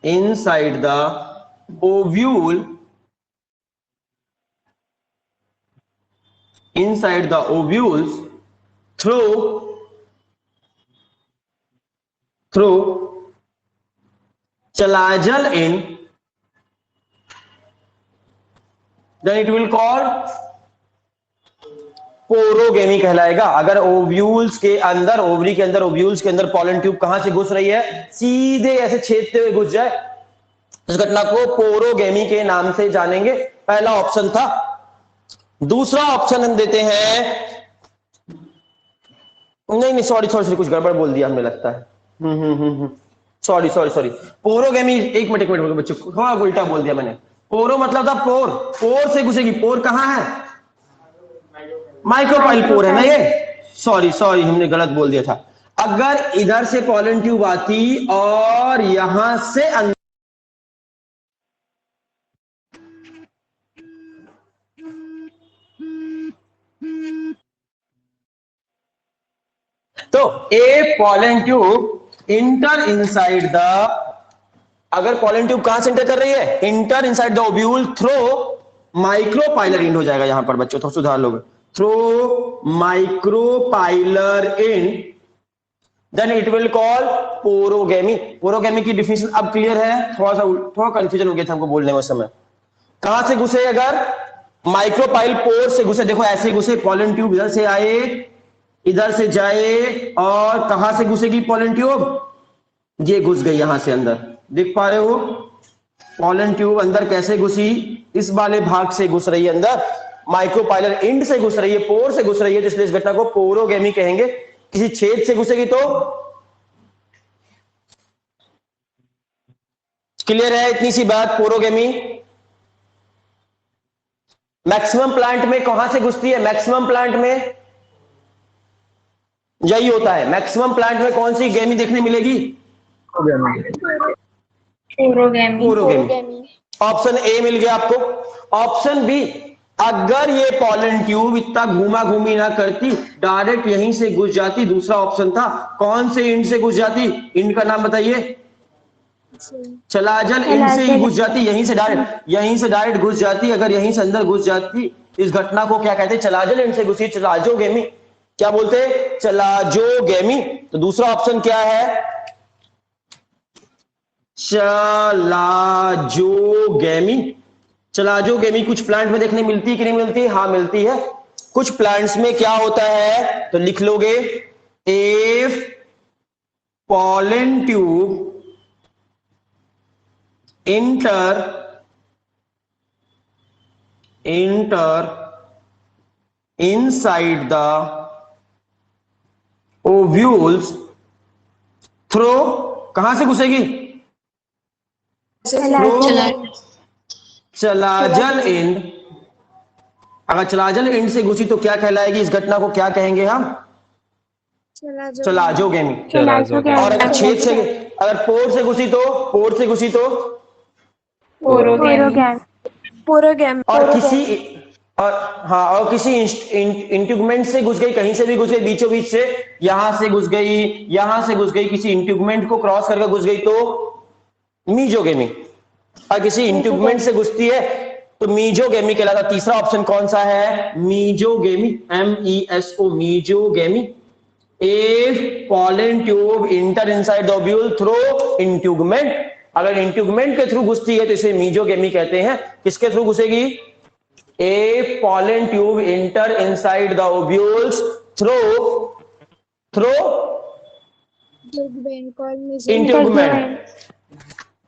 inside the ovule, inside the ovules through chalagal end, then it will call porogamy कहलाएगा। अगर ओव्यूल्स के अंदर, ओवरी के अंदर, ओव्यूल्स के अंदर पॉलन ट्यूब कहां से घुस रही है? सीधे ऐसे छेदते हुए घुस जाए, इस घटना को पोरोगेमी के नाम से जानेंगे। पहला ऑप्शन था। दूसरा ऑप्शन हम देते हैं, नहीं सॉरी कुछ गड़बड़ बोल दिया हमें लगता है। सॉरी पोरोगेमी, एक मिनट बच्चों, थोड़ा उल्टा बोल दिया मैंने। पोरो मतलब था पोर, पोर से घुसेगी। पोर कहां है? माइक्रोपाइल पोर है ना ये। सॉरी हमने गलत बोल दिया था। अगर इधर से पॉलन ट्यूब आती और यहां से अंदर, तो a pollen tube enter inside the, अगर पॉलन ट्यूब कहां से इंटर कर रही है, enter inside the ovule through micropylar end हो जाएगा यहां पर बच्चों, तो सुधार लोगे, through micropylar end, then it will call porogamy. Porogamy की डिफिनेशन अब क्लियर है, थोड़ा कंफ्यूजन हो गया था हमको बोलने में उस समय। कहां से घुसे, अगर माइक्रोपाइल पोर से घुसे, देखो ऐसे घुसे, पॉलन ट्यूब इधर से आए, इधर से जाए, और कहां से घुसेगी पॉलन ट्यूब, ये घुस गई यहां से अंदर, देख पा रहे हो पॉलन ट्यूब अंदर कैसे घुसी, इस वाले भाग से घुस रही है अंदर, माइक्रोपाइलर इंड से घुस रही है, पोर से घुस रही है, इसलिए इस घटना को पोरोगेमी कहेंगे। किसी छेद से घुसेगी तो, क्लियर है इतनी सी बात, पोरोगेमी। मैक्सिमम प्लांट में कहां से घुसती है, मैक्सिमम प्लांट में यही होता है, मैक्सिमम प्लांट में कौन सी गेमी देखने मिलेगी, पोरोगेमी। ऑप्शन ए मिल गया आपको। ऑप्शन बी, अगर ये पॉलन ट्यूब इतना घूमा घूमी ना करती, डायरेक्ट यहीं से घुस जाती, दूसरा ऑप्शन था, कौन से इंड से घुस जाती, इंड का नाम बताइए, चलाजल इंड से ही घुस जाती, यहीं से डायरेक्ट घुस जाती, अगर यहीं से अंदर घुस जाती, इस घटना को क्या कहते हैं, चलाजल इंड से घुसी, चलाजोगेमी, क्या बोलते हैं, चलाजोगेमी। तो दूसरा ऑप्शन क्या है, चलाजोगेमी। चलाजोगेमी कुछ प्लांट में देखने मिलती है कि नहीं मिलती, हाँ मिलती है। कुछ प्लांट्स में क्या होता है, तो लिख लोगे, if pollen tube enter inside the ovules through, कहां से घुसेगी, चलाजल इंड, अगर चलाजल इंड से घुसी तो क्या कहलाएगी, इस घटना को क्या कहेंगे हम, चलाजोगेमी। और अगर छेद से, अगर पोर से घुसी तो, और किसी इंट्यूगमेंट से घुस गई, कहीं से भी घुस गई, बीचों बीच से, यहां से घुस गई, किसी इंट्यूगमेंट को क्रॉस करके घुस गई तो मीजोगेमी। और किसी इंट्यूगमेंट से घुसती है तो मीजोगेमी कहलाता। तीसरा ऑप्शन कौन सा है, mesogamy, MESO, mesogamy. If pollen tube enter inside the ovule through integument, अगर इंट्यूगमेंट के थ्रू घुसती है तो इसे मीजोगेमी कहते हैं। किसके थ्रू घुसेगी, if pollen tube enter inside the ovules through integument,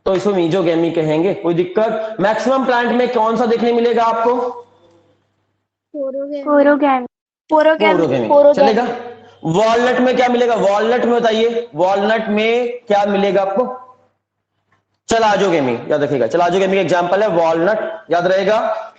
तो इसको मीजोगेमी कहेंगे, कोई दिक्कत। मैक्सिमम प्लांट में कौन सा देखने मिलेगा आपको, पोरोगेमी चलेगा। वॉलनट में क्या मिलेगा, वॉलनट में बताइए, वॉलनट में क्या मिलेगा आपको, चलाजोगेमी, याद रखिएगा, चलाजोगेमी का एग्जांपल है वॉलनट, याद रहेगा।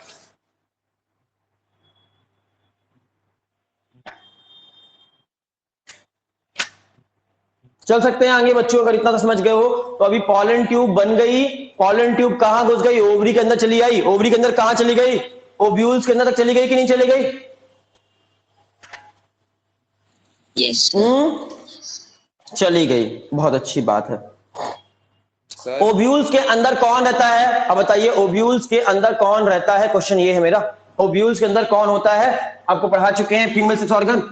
चल सकते हैं आगे बच्चों, अगर इतना तो समझ गए हो। तो अभी पॉलन ट्यूब बन गई, पॉलन ट्यूब कहां घुस गई, ओवरी के अंदर चली आई, ओवरी के अंदर कहां चली गई, ओव्यूल्स के अंदर तक चली गई कि नहीं चली गई, चली गई, बहुत अच्छी बात है। ओव्यूल्स के अंदर कौन रहता है, अब बताइए, ओव्यूल्स के अंदर कौन रहता है, क्वेश्चन ये है मेरा, ओव्यूल्स के अंदर कौन होता है, आपको पढ़ा चुके हैं, फीमेल सेक्स ऑर्गन,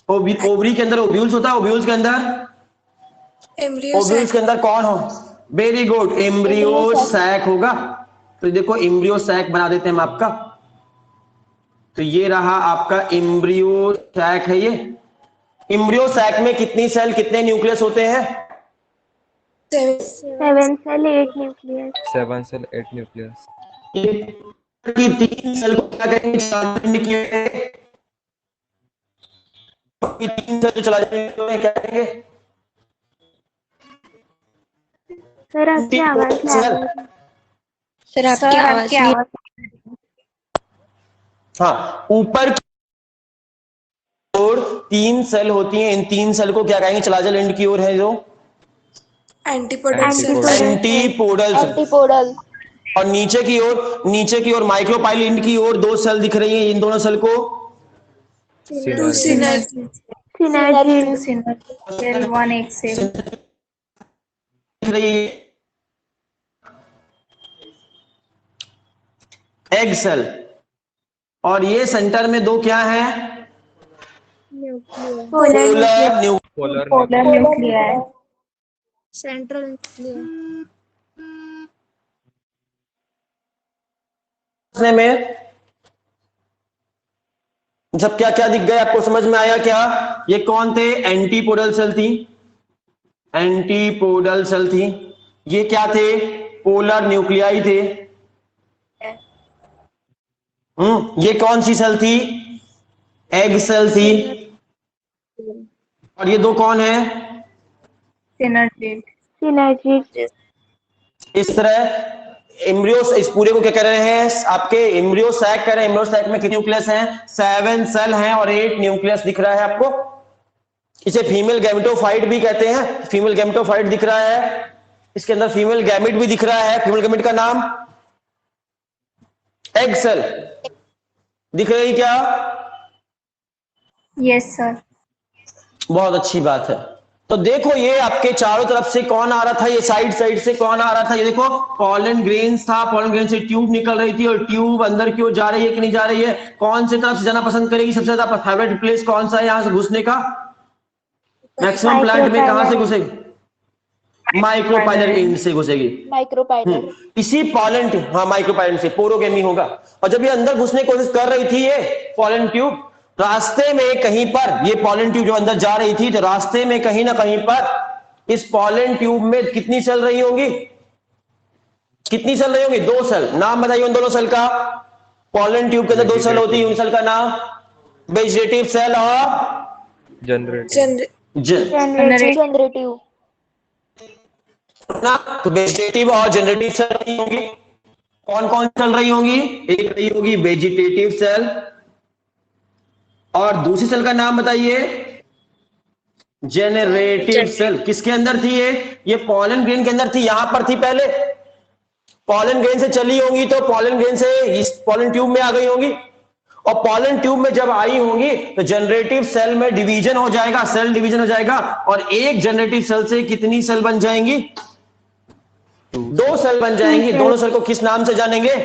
ओवरी के अंदर ओव्यूल्स होता है, ओव्यूल्स के अंदर ओव्यूल्स के अंदर कौन हो, वेरी गुड, एम्ब्रियो सैक होगा। तो देखो एम्ब्रियो सैक बना देते हैं हम आपका, तो ये रहा आपका एम्ब्रियो सैक है। ये एम्ब्रियो सैक में कितनी सेल, कितने न्यूक्लियस होते हैं, 7 सेल 8 न्यूक्लियस। 7 cell 8 nucleus. की 3 सेल को क्या कहेंगे, तीन सेल चला जाएंगे तो क्या कहेंगे, सर आपकी आवाज हाँ, ऊपर की ओर तीन सेल होती हैं, इन तीन सेल को क्या कहेंगे? चला चल एंड की ओर है जो एंटीपोडल सेल। Antipodal cell. और नीचे की ओर माइक्रोपाइल एंड की ओर दो सेल दिख रही हैं, इन दोनों सेल को to synergy. Cell 1 egg cell. दिख रही है एग सेल। और ये सेंटर में दो क्या है? Polar Polar nuclei. Central nuclear. में सब क्या क्या दिख गया आपको? समझ में आया क्या? ये कौन थे? एंटीपोडल सेल थी, एंटीपोडल सेल थी। ये क्या थे? पोलर न्यूक्लियाई थे। ये कौन सी सेल थी? एग सेल थी। और ये दो कौन है? Synergid. इस तरह एम्ब्रियो, इस पूरे को क्या कह रहे हैं? आपके एम्ब्रियो सैक कह रहे हैं। एम्ब्रियो सैक में कितने न्यूक्लियस हैं? 7 सेल हैं और 8 न्यूक्लियस दिख रहा है आपको। इसे फीमेल गैमेटोफाइट भी कहते हैं। फीमेल गैमेटोफाइट दिख रहा है, इसके अंदर फीमेल गैमेट भी दिख रहा है। फीमेल गैमेट का नाम एग सेल। दिख रही क्या? Yes, sir. बहुत अच्छी बात है। तो देखो ये आपके चारों तरफ से कौन आ रहा था? ये साइड से कौन आ रहा था? ये देखो पॉलन ग्रेन्स था, पॉलन ग्रेन से ट्यूब निकल रही थी और ट्यूब अंदर की ओर जा रही है कि नहीं जा रही है? कौन से तरफ से जाना पसंद करेगी? सबसे ज्यादा फेवरेट प्लेस कौन सा है यहां से घुसने का? मैक्सिमम प्लांट में कहां से घुसेगी? माइक्रोपाइलर एंड से घुसेगी। माइक्रोपाइलर इसी पॉलन, हाँ माइक्रोपाइलर से पोरोगेमी होगा। और जब ये अंदर घुसने की कोशिश कर रही थी ये पॉलन ट्यूब, रास्ते में कहीं पर ये पॉलन ट्यूब जो अंदर जा रही थी, तो रास्ते में कहीं ना कहीं पर इस पॉलन ट्यूब में कितनी सेल रही होंगी? कितनी सेल रही होंगी? 2 सेल। नाम बताइए उन दोनों सेल का। पॉलन ट्यूब के अंदर 2 सेल होती है, उन सेल का नाम? वेजिटेटिव सेल और जनरेटिव ना। तो वेजिटेटिव और जनरेटिव सेल रही होंगी। कौन कौन चल रही होंगी? एक रही होगी वेजिटेटिव सेल, और दूसरी सेल का नाम बताइए? Generative cell. किसके अंदर थी ये पॉलन ग्रेन के अंदर थी। यहां पर थी पहले, पॉलन ग्रेन से चली होंगी तो पॉलन ग्रेन से इस पॉलन ट्यूब में आ गई होंगी, और पॉलन ट्यूब में जब आई होंगी तो जनरेटिव सेल में डिवीजन हो जाएगा, सेल डिवीजन हो जाएगा। और एक जनरेटिव सेल से कितनी सेल बन जाएंगी? 2 सेल बन जाएंगी। दोनों सेल को किस नाम से जानेंगे?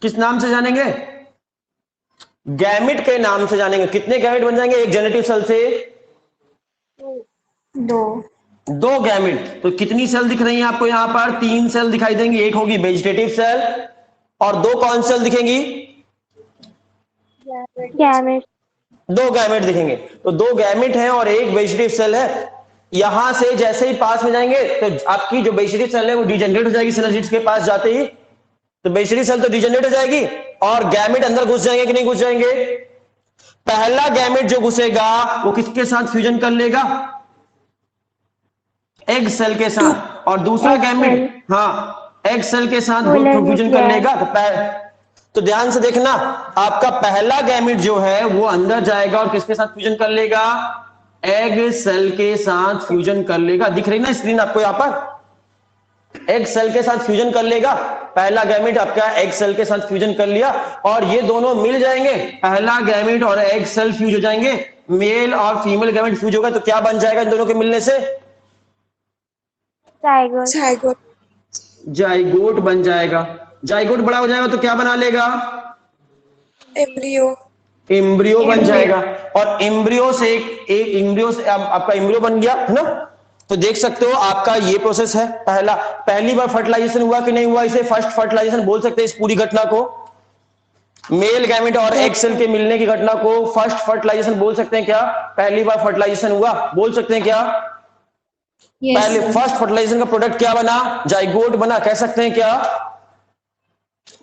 किस नाम से जानेंगे? गैमिट के नाम से जानेंगे। कितने गैमिट बन जाएंगे एक जनरेटिव सेल से? 2 गैमिट। तो कितनी सेल दिख रही हैं आपको यहां पर? 3 सेल दिखाई देंगी। एक होगी वेजिटेटिव सेल और 2 कौन सेल दिखेंगी? Gamete. 2 गैमेट दिखेंगे। तो 2 गैमेट हैं और एक वेजिटेटिव सेल है। यहां से जैसे ही पास में जाएंगे तो आपकी जो वेजिटेटिव सेल है वो डिजेनरेट हो जाएगी। सिनर्जिड्स के पास जाते ही तो वेजिटेटिव सेल तो डिजेनरेट हो जाएगी और गैमेट अंदर घुस जाएंगे कि नहीं घुस जाएंगे? पहला गैमेट जो घुसेगा वो किसके साथ फ्यूजन कर लेगा? एग सेल के साथ। और दूसरा गैमेट, हाँ, एग सेल के साथ फ्यूजन कर लेगा। तो ध्यान से देखना, आपका पहला गैमेट जो है वो अंदर जाएगा और किसके साथ फ्यूजन कर लेगा? एग सेल के साथ फ्यूजन कर लेगा। दिख रही ना स्क्रीन आपको यहां पर? एग सेल के साथ फ्यूजन कर लेगा। पहला गैमेट आपका एग सेल के साथ फ्यूजन कर लिया और ये दोनों मिल जाएंगे। पहला गैमेट और एग सेल फ्यूज हो जाएंगे। मेल और फीमेल गैमेट फ्यूज होगा तो क्या बन जाएगा इन दोनों के मिलने से? जाइगोट। जाइगोट बन जाएगा। जाइगोट बड़ा हो जाएगा तो क्या बना लेगा? एम्ब्रियो। एम्ब्रियो बन जाएगा। और एम्ब्रियो से एक एम्ब्रियो से आपका एम्ब्रियो बन गया है ना। तो देख सकते हो आपका ये प्रोसेस है। पहली बार फर्टिलाइजेशन हुआ कि नहीं हुआ, इसे फर्स्ट फर्टिलाइजेशन बोल सकते हैं। इस पूरी घटना को, मेल गैमेट और एग सेल के मिलने की घटना को फर्स्ट फर्टिलाइजेशन बोल सकते हैं क्या? पहली बार फर्टिलाइजेशन हुआ, बोल सकते हैं क्या? पहले फर्स्ट फर्टिलाइजेशन का प्रोडक्ट क्या बना? जाइगोट बना, कह सकते हैं क्या?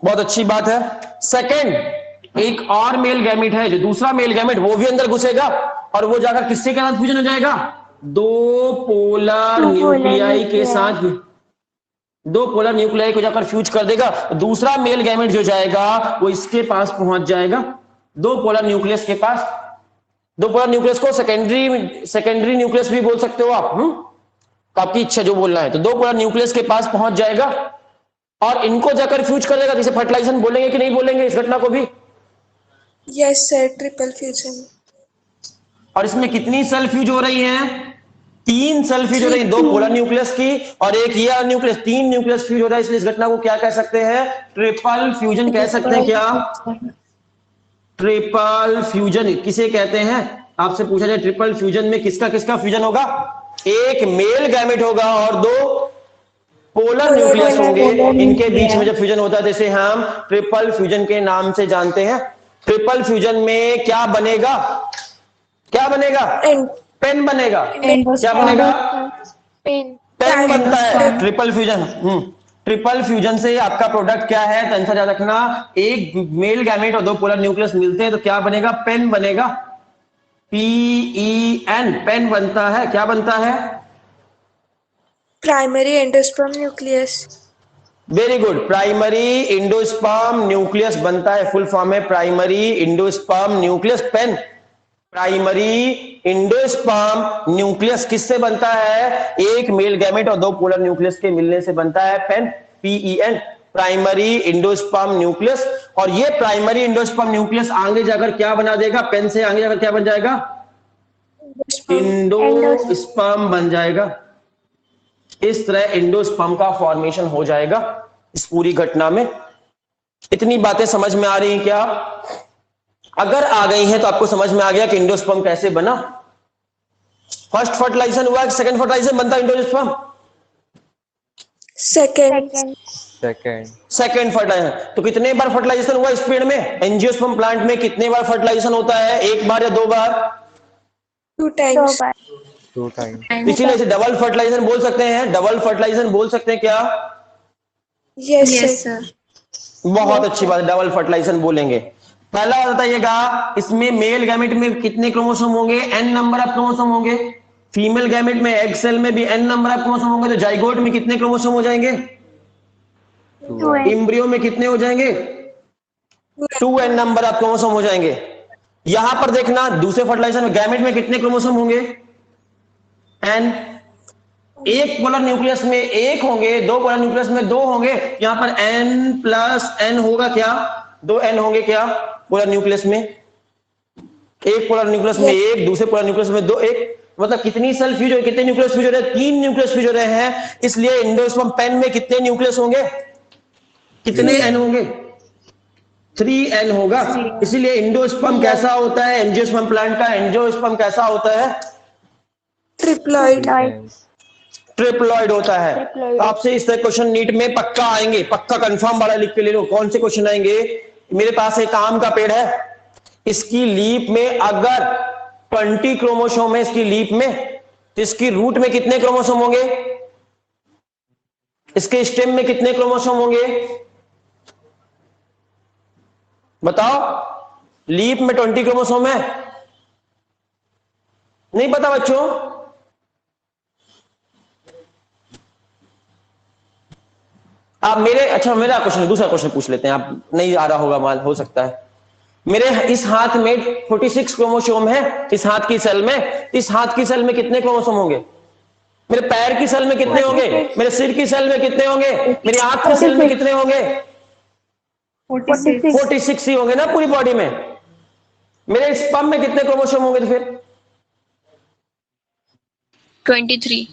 बहुत अच्छी बात है। सेकंड, एक और मेल गैमेट है, जो दूसरा मेल गैमेट वो भी अंदर घुसेगा और वो जाकर किससे के साथ फ्यूजन हो जाएगा? 2 पोलर न्यूक्लियाई के साथ। दो पोलर न्यूक्लियाई को जाकर फ्यूज कर देगा, दूसरा मेल गैमेट जो जाएगा वो इसके पास पहुंच जाएगा, दो पोलर न्यूक्लियस के पास। दो पोलर न्यूक्लियस को सेकेंडरी न्यूक्लियस भी बोल सकते हो आप, तो आपकी इच्छा जो बोलना है। तो दो पोलर न्यूक्लियस के पास पहुंच जाएगा और इनको जाकर फ्यूज कर देगा। जैसे फर्टिलाइजेशन बोलेंगे कि नहीं बोलेंगे इस घटना को भी? Yes sir, triple fusion. और इसमें कितनी सेल फ्यूज हो रही हैं? 3 सेल फ्यूज हो रही है, दो पोलर न्यूक्लियस की और एक ये न्यूक्लियस, 3 न्यूक्लियस फ्यूज हो रहा है। इसलिए इस घटना को क्या कह सकते हैं? ट्रिपल फ्यूजन कह सकते हैं। क्या ट्रिपल फ्यूजन किसे कहते हैं? आपसे पूछा जाए ट्रिपल फ्यूजन में किसका किसका फ्यूजन होगा? एक मेल गैमेट होगा और दो पोलर न्यूक्लियस होंगे, इनके बीच में जब फ्यूजन होता है जैसे हम ट्रिपल फ्यूजन के नाम से जानते हैं। ट्रिपल फ्यूजन में क्या बनेगा? क्या बनेगा? पेन बनेगा। क्या बनेगा? पेन बनता है ट्रिपल फ्यूजन। ट्रिपल फ्यूजन से आपका प्रोडक्ट क्या है? तो आंसर याद रखना, एक मेल गैमेट और दो पोलर न्यूक्लियस मिलते हैं तो क्या बनेगा? पेन बनेगा। PEN, पेन बनता है। क्या बनता है? Primary endosperm nucleus. Very good, primary endosperm nucleus बनता है। फुल फॉर्म है primary endosperm nucleus, PEN. Primary endosperm nucleus किससे बनता है? एक मेल गैमेट और दो पोलर न्यूक्लियस के मिलने से बनता है PEN, PEN, primary endosperm nucleus. और ये प्राइमरी इंडोस्पर्म न्यूक्लियस आगे जाकर क्या बना देगा? पेन से आगे जाकर क्या बन जाएगा? इंडोस्पर्म बन जाएगा। इस तरह इंडोस्पर्म का फॉर्मेशन हो जाएगा इस पूरी घटना में। इतनी बातें समझ में आ रही हैं क्या? अगर आ गई हैं तो आपको समझ में आ गया कि इंडोस्पर्म कैसे बना। फर्स्ट फर्टिलाइजेशन हुआ कि सेकंड फर्टिलाइजेशन बनता है इंडोस्पर्म? Second fertilisation. तो कितने बार फर्टिलाइजेशन हुआ इस पेड़ में? एंजियोस्पर्म प्लांट में कितने बार फर्टिलाइजेशन होता है? एक बार या दो बार? 2 टाइम्स। इसीलिए इसे डबल फर्टिलाइजेशन बोल सकते हैं। डबल फर्टिलाइजेशन बोल सकते हैं क्या? Yes sir. बहुत अच्छी बात है, डबल फर्टिलाइजेशन बोलेंगे। पहला बताइएगा, इसमें मेल गैमेट में कितने क्रोमोसोम होंगे? n नंबर ऑफ क्रोमोसोम होंगे। फीमेल गैमेट में एग सेल में भी n नंबर ऑफ क्रोमोसोम होंगे। तो जाइगोट में कितने क्रोमोसोम हो जाएंगे? एम्ब्रियो में कितने हो जाएंगे? 2n नंबर ऑफ क्रोमोसोम हो जाएंगे। यहां पर देखना, दूसरे फर्टिलाइजेशन में गैमेट में कितने क्रोमोसोम होंगे? n। एक पोलर न्यूक्लियस में एक होंगे, दो पोलर न्यूक्लियस में दो होंगे। यहां पर n+n होगा क्या? 2n होंगे क्या पोलर न्यूक्लियस में? एक पोलर न्यूक्लियस में एक, दूसरे पोलर न्यूक्लियस में दो, एक। मतलब कितनी सेल फ्यूज हो, कितने न्यूक्लियस फ्यूज हो रहे हैं? 3 न्यूक्लियस फ्यूज हो रहे हैं। इसलिए इंडोस्पर्म पेन में कितने न्यूक्लियस होंगे? कितने n होंगे? 3n होगा। इसीलिए इंडोस्पर्म कैसा होता है? एंजियोस्पर्म प्लांट का एंजियोस्पर्म कैसा होता है? ट्रिप्लॉइड होता है। तो आपसे इस तरह क्वेश्चन नीट में पक्का आएंगे, पक्का कंफर्म वाला लिख के ले लो। कौन से क्वेश्चन आएंगे? मेरे पास एक आम का पेड़ है, इसकी लीफ में अगर 20 क्रोमोसोम है इसकी लीफ में, तो इसकी रूट में कितने क्रोमोसोम होंगे? इसके स्टेम में कितने क्रोमोसोम होंगे? बताओ। लीफ में 20 क्रोमोसोम है? नहीं पता बच्चों? आप मेरा क्वेश्चन, दूसरा क्वेश्चन पूछ लेते हैं। आप नहीं आ रहा होगा, मान हो सकता है। मेरे इस हाथ में 46 क्रोमोसोम है, इस हाथ की सेल में। इस हाथ की सेल में कितने क्रोमोसोम होंगे? मेरे पैर की सेल में कितने होंगे? मेरे सिर की सेल में कितने होंगे? मेरी आंख की सेल में कितने होंगे? 46 ही होंगे ना पूरी बॉडी में। मेरे स्पर्म में कितने क्रोमोसोम होंगे? तो फिर 23।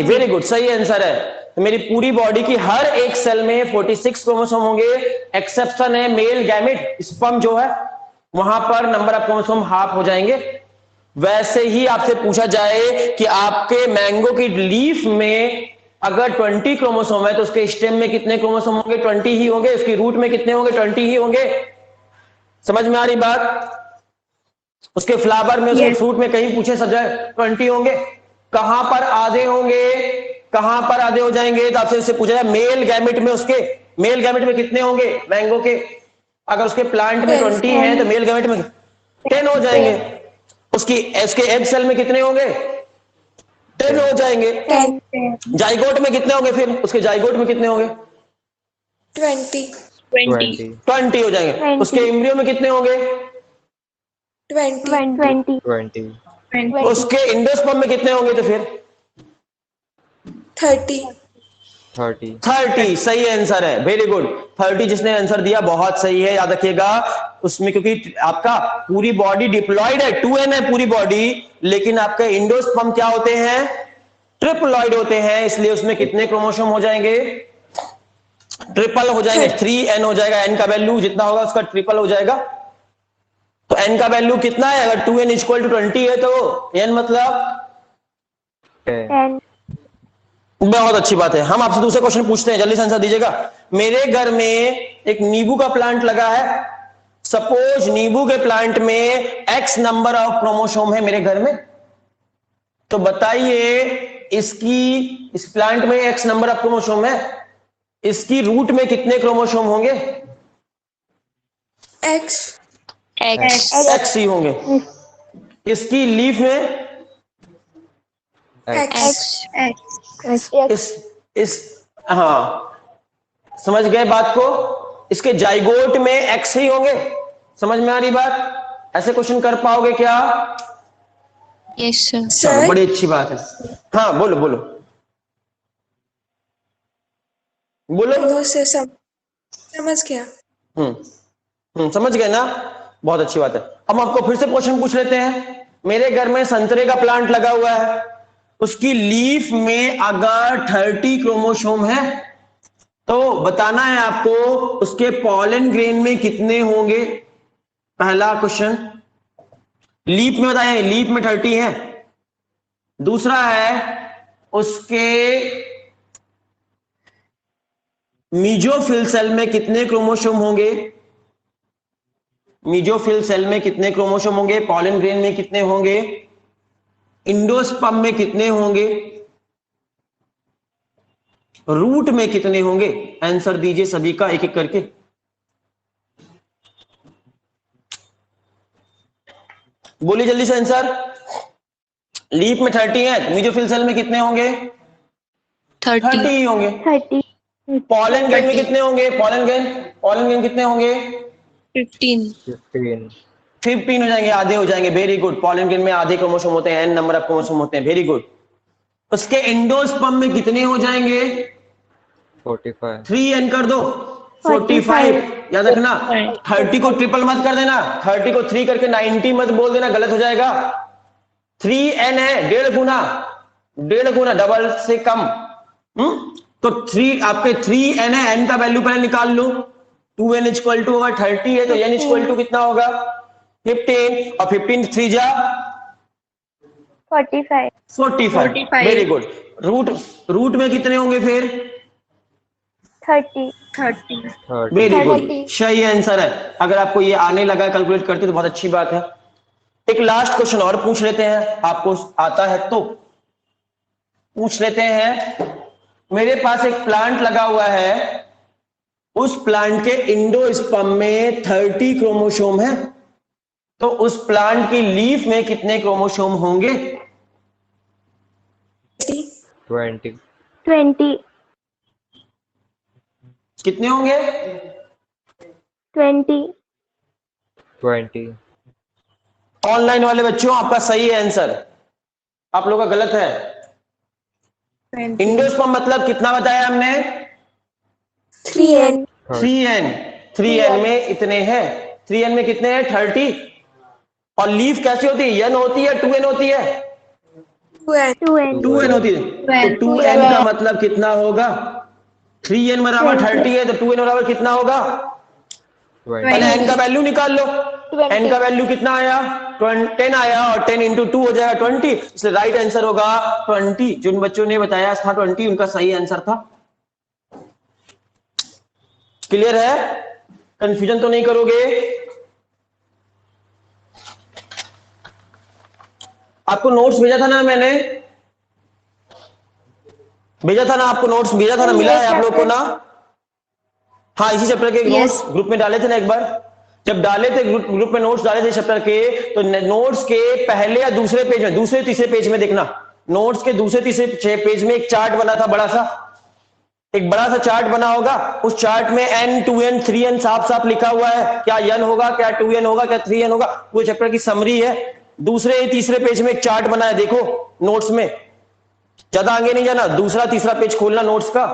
वेरी गुड, सही आंसर है। तो मेरी पूरी बॉडी की हर एक सेल में 46 क्रोमोसोम होंगे। एक्सेप्शन है मेल गैमेट, स्पर्म जो है वहां पर नंबर ऑफ क्रोमोसोम हाफ हो जाएंगे। वैसे ही आपसे पूछा जाए कि आपके मैंगो की लीफ में अगर 20 क्रोमोसोम है तो उसके स्टेम में कितने क्रोमोसोम होंगे? 20 ही होंगे। उसकी रूट में कितने होंगे? 20 ही होंगे। समझ में आ रही बात? उसके फ्लावर में, उसके फ्रूट में कहीं पूछे सजाए 20 होंगे। कहां पर आधे होंगे? कहां पर आधे हो जाएंगे? तो आपसे इससे पूछा जाए मेल गैमेट में, उसके मेल गैमेट में कितने होंगे मैंगो के? अगर उसके प्लांट में 20 है तो मेल गैमेट में 10 हो जाएंगे। उसके एग सेल में कितने होंगे? 10 हो जाएंगे। 10, जाइगोट में कितने होंगे फिर? उसके जाइगोट में कितने होंगे? 20, 20 हो जाएंगे। 20। उसके एम्ब्रियो में कितने होंगे? 20, 20 उसके इंडोस्पर्म में कितने होंगे तो फिर? 30, 30 सही आंसर है, वेरी गुड। 30 जिसने आंसर दिया बहुत सही है, याद रखिएगा। उसमें क्योंकि आपका पूरी बॉडी डिप्लॉयड है, 2n है पूरी बॉडी, लेकिन आपके इंडोस्पर्म क्या होते हैं? ट्रिप्लॉयड होते हैं, इसलिए उसमें कितने क्रोमोसोम हो जाएंगे? ट्रिपल हो जाएंगे। 3n हो जाएगा, n का वैल्यू जितना होगा उसका ट्रिपल हो जाएगा। तो n का वैल्यू कितना है? अगर 2n इक्वल टू 20 है तो n मतलब 10। बहुत अच्छी बात है। हम आपसे दूसरा क्वेश्चन पूछते हैं, जल्दी से आंसर दीजिएगा। मेरे घर में एक नींबू का प्लांट लगा है। सपोज नींबू के प्लांट में x नंबर ऑफ क्रोमोसोम है मेरे घर में, तो बताइए इस प्लांट में x नंबर ऑफ क्रोमोसोम है, इसकी रूट में कितने क्रोमोसोम होंगे? X, x ही होंगे। इसकी लीफ में हाँ, समझ गए बात को? इसके जाइगोट में x ही होंगे। समझ में आ रही बात? ऐसे क्वेश्चन कर पाओगे क्या? Yes sir. चलो, बड़ी अच्छी बात है। हाँ बोलो बोलो बोलो। वो से समझ गया। समझ गए ना? बहुत अच्छी बात है। अब आपको फिर से क्वेश्चन पूछ लेते हैं। मेरे घर में संतरे का प्लांट लगा हुआ है, उसकी लीफ में अगर 30 क्रोमोसोम है तो बताना है आपको उसके पॉलन ग्रेन में कितने होंगे। पहला क्वेश्चन, लीफ में बताएं, लीफ में 30 है। दूसरा है उसके मीजोफिल सेल में कितने क्रोमोसोम होंगे? मीजोफिल सेल में कितने क्रोमोसोम होंगे? पॉलन ग्रेन में कितने होंगे? इंडोस्पर्म में कितने होंगे? रूट में कितने होंगे? आंसर दीजिए सभी का एक एक करके। बोलिए जल्दी से आंसर। लीफ में 30 है, मीजोफिल सेल में कितने होंगे? 30 ही होंगे। 30। पॉलन ग्रेन में कितने होंगे? पॉलन ग्रेन कितने होंगे? 15 हो जाएंगे, आधे हो जाएंगे। Very good. पॉलन ग्रेन में आधे क्रोमोसोम होते हैं, n नंबर ऑफ क्रोमोसोम होते हैं। Very good. उसके एंडोस्पर्म में कितने हो जाएंगे? 45 3n कर दो, 45। याद रखना 30 को ट्रिपल मत कर देना, 30 को 3 करके 90 मत बोल देना, गलत हो जाएगा। 3n है, 1.5 गुना, डबल से कम। तो 3 आपके 3n है, n का वैल्यू पहले निकाल लो। 2n इक्वल टू अगर 30 है तो n इक्वल टू कितना होगा? 15, और 15 3 जा 45। Very good. रूट में कितने होंगे फिर? 30। वेरी गुड, सही आंसर है। अगर आपको ये आने लगा कैलकुलेट करते तो बहुत अच्छी बात है। एक लास्ट क्वेश्चन और पूछ लेते हैं, आपको आता है तो पूछ लेते हैं। मेरे पास एक प्लांट लगा हुआ है, उस प्लांट के इंडोस्पर्म में 30 क्रोमोसोम है, तो उस प्लांट की लीफ में कितने क्रोमोसोम होंगे? 20 कितने होंगे? 20। ऑनलाइन वाले बच्चों आपका सही है आंसर, आप लोगों का गलत है। इंडोस्पर्म मतलब कितना बताया हमने? 3n, 3n में इतने हैं। 3n में कितने हैं? 30। और लीफ कैसी होती है? n होती है 2n होती है? 2n होती है। तो 2n का मतलब कितना होगा? 3n बराबर 30 है तो 2n बराबर कितना होगा? पहले n का वैल्यू निकाल लो। n का वैल्यू कितना आया? 10 आया, और 10 इंटू 2 हो जाएगा 20, इसलिए राइट आंसर होगा 20। जिन बच्चों ने बताया था 20 उनका सही आंसर था। क्लियर है? कंफ्यूजन तो नहीं करोगे? आपको नोट्स भेजा था ना, मैंने भेजा था ना, आपको नोट्स भेजा था ना, मिला है आप लोग को ना? हाँ, इसी चैप्टर के नोट्स ग्रुप में डाले थे ना एक बार। जब डाले थे ग्रुप में नोट्स डाले थे चैप्टर के, तो नोट्स के पहले या दूसरे पेज में, दूसरे तीसरे पेज में देखना, नोट्स के दूसरे तीसरे पेज में एक चार्ट बना था, बड़ा सा, एक बड़ा सा चार्ट बना होगा। उस चार्ट में n 2n 3n साफ साफ लिखा हुआ है। क्या n होगा, क्या 2n होगा, क्या 3n होगा, वो चैप्टर की समरी है। दूसरे तीसरे पेज में एक चार्ट बना है, देखो नोट्स में, ज्यादा आगे नहीं जाना, दूसरा तीसरा पेज खोलना नोट्स का,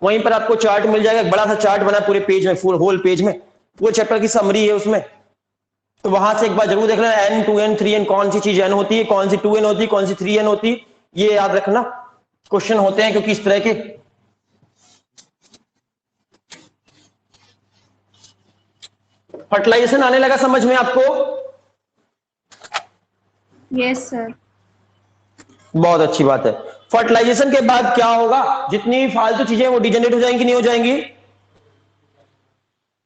वहीं पर आपको चार्ट मिल जाएगा। एक बड़ा सा चार्ट बना है पूरे पेज में, फुल होल पेज में, वो चैप्टर की समरी है उसमें। तो वहां से एक बार जरूर देख लेना n 2n 3n कौन सी चीज n होती है, कौन सी 2n होती है, कौन सी 3n होती है, ये याद रखना। क्वेश्चन होते हैं क्योंकि इस तरह के। फर्टिलाइजेशन आने लगा समझ में आपको? Yes sir. बहुत अच्छी बात है। फर्टिलाइजेशन के बाद क्या होगा? जितनी फालतू चीजें वो डिजेनरेट हो जाएंगी, नहीं हो जाएंगी?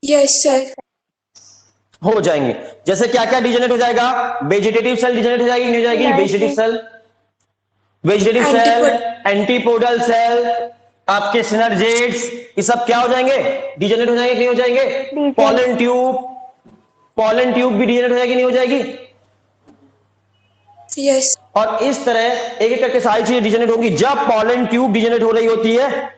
Yes sir. हो जाएंगे। जैसे क्या क्या डिजेनरेट हो जाएगा? वेजिटेटिव सेल डिजेनरेट हो जाएगी, नहीं हो जाएगी? Vegetative cell, vegetative cell, antipodal cell, आपके सिनर्जेट्स, ये सब क्या हो जाएंगे? डिजेनरेट हो जाएंगे, नहीं हो जाएंगे? पॉलन ट्यूब, पॉलन ट्यूब भी डिजेनरेट हो जाएगी, नहीं हो जाएगी? यस। और इस तरह एक एक करके सारी चीजें डिजेनरेट होंगी। जब पॉलन ट्यूब डिजेनरेट हो रही होती है,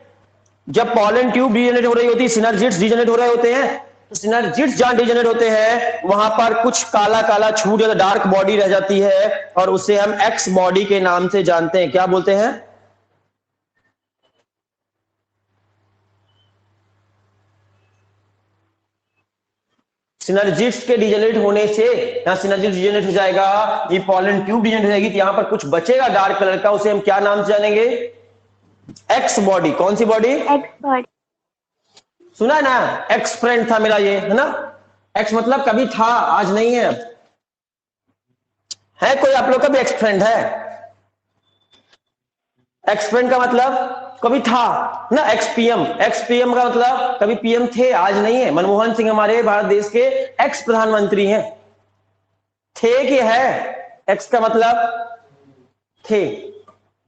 जब पॉलन ट्यूब डिजेनरेट हो रही होती है, सिनर्जिट्स डिजेनरेट हो रहे होते हैं, तो सिनर्जिट्स जहां डिजेनरेट होते हैं वहां पर कुछ काला काला छूट या डार्क बॉडी रह जाती है, और उसे हम एक्स बॉडी के नाम से जानते हैं। क्या बोलते हैं? सिनर्जिट्स के डिजेनरेट होने से, यहां सिनर्जिट्स डिजेनरेट हो जाएगा, ये पॉलन ट्यूब डिजेनरेट हो जाएगी, तो यहां पर कुछ बचेगा डार्क कलर का, उसे हम क्या नाम से जानेंगे? X body. कौन सी बॉडी? X body. सुना है ना, एक्स फ्रेंड था मेरा ये, है ना? एक्स मतलब कभी था, आज नहीं है। है कोई आप लोग का भी एक्स फ्रेंड है? एक्स फ्रेंड का मतलब कभी था ना। एक्स पीएम, एक्स पीएम का मतलब कभी पीएम थे, आज नहीं है। मनमोहन सिंह हमारे भारत देश के एक्स प्रधानमंत्री हैं। थे कि है? एक्स का मतलब थे।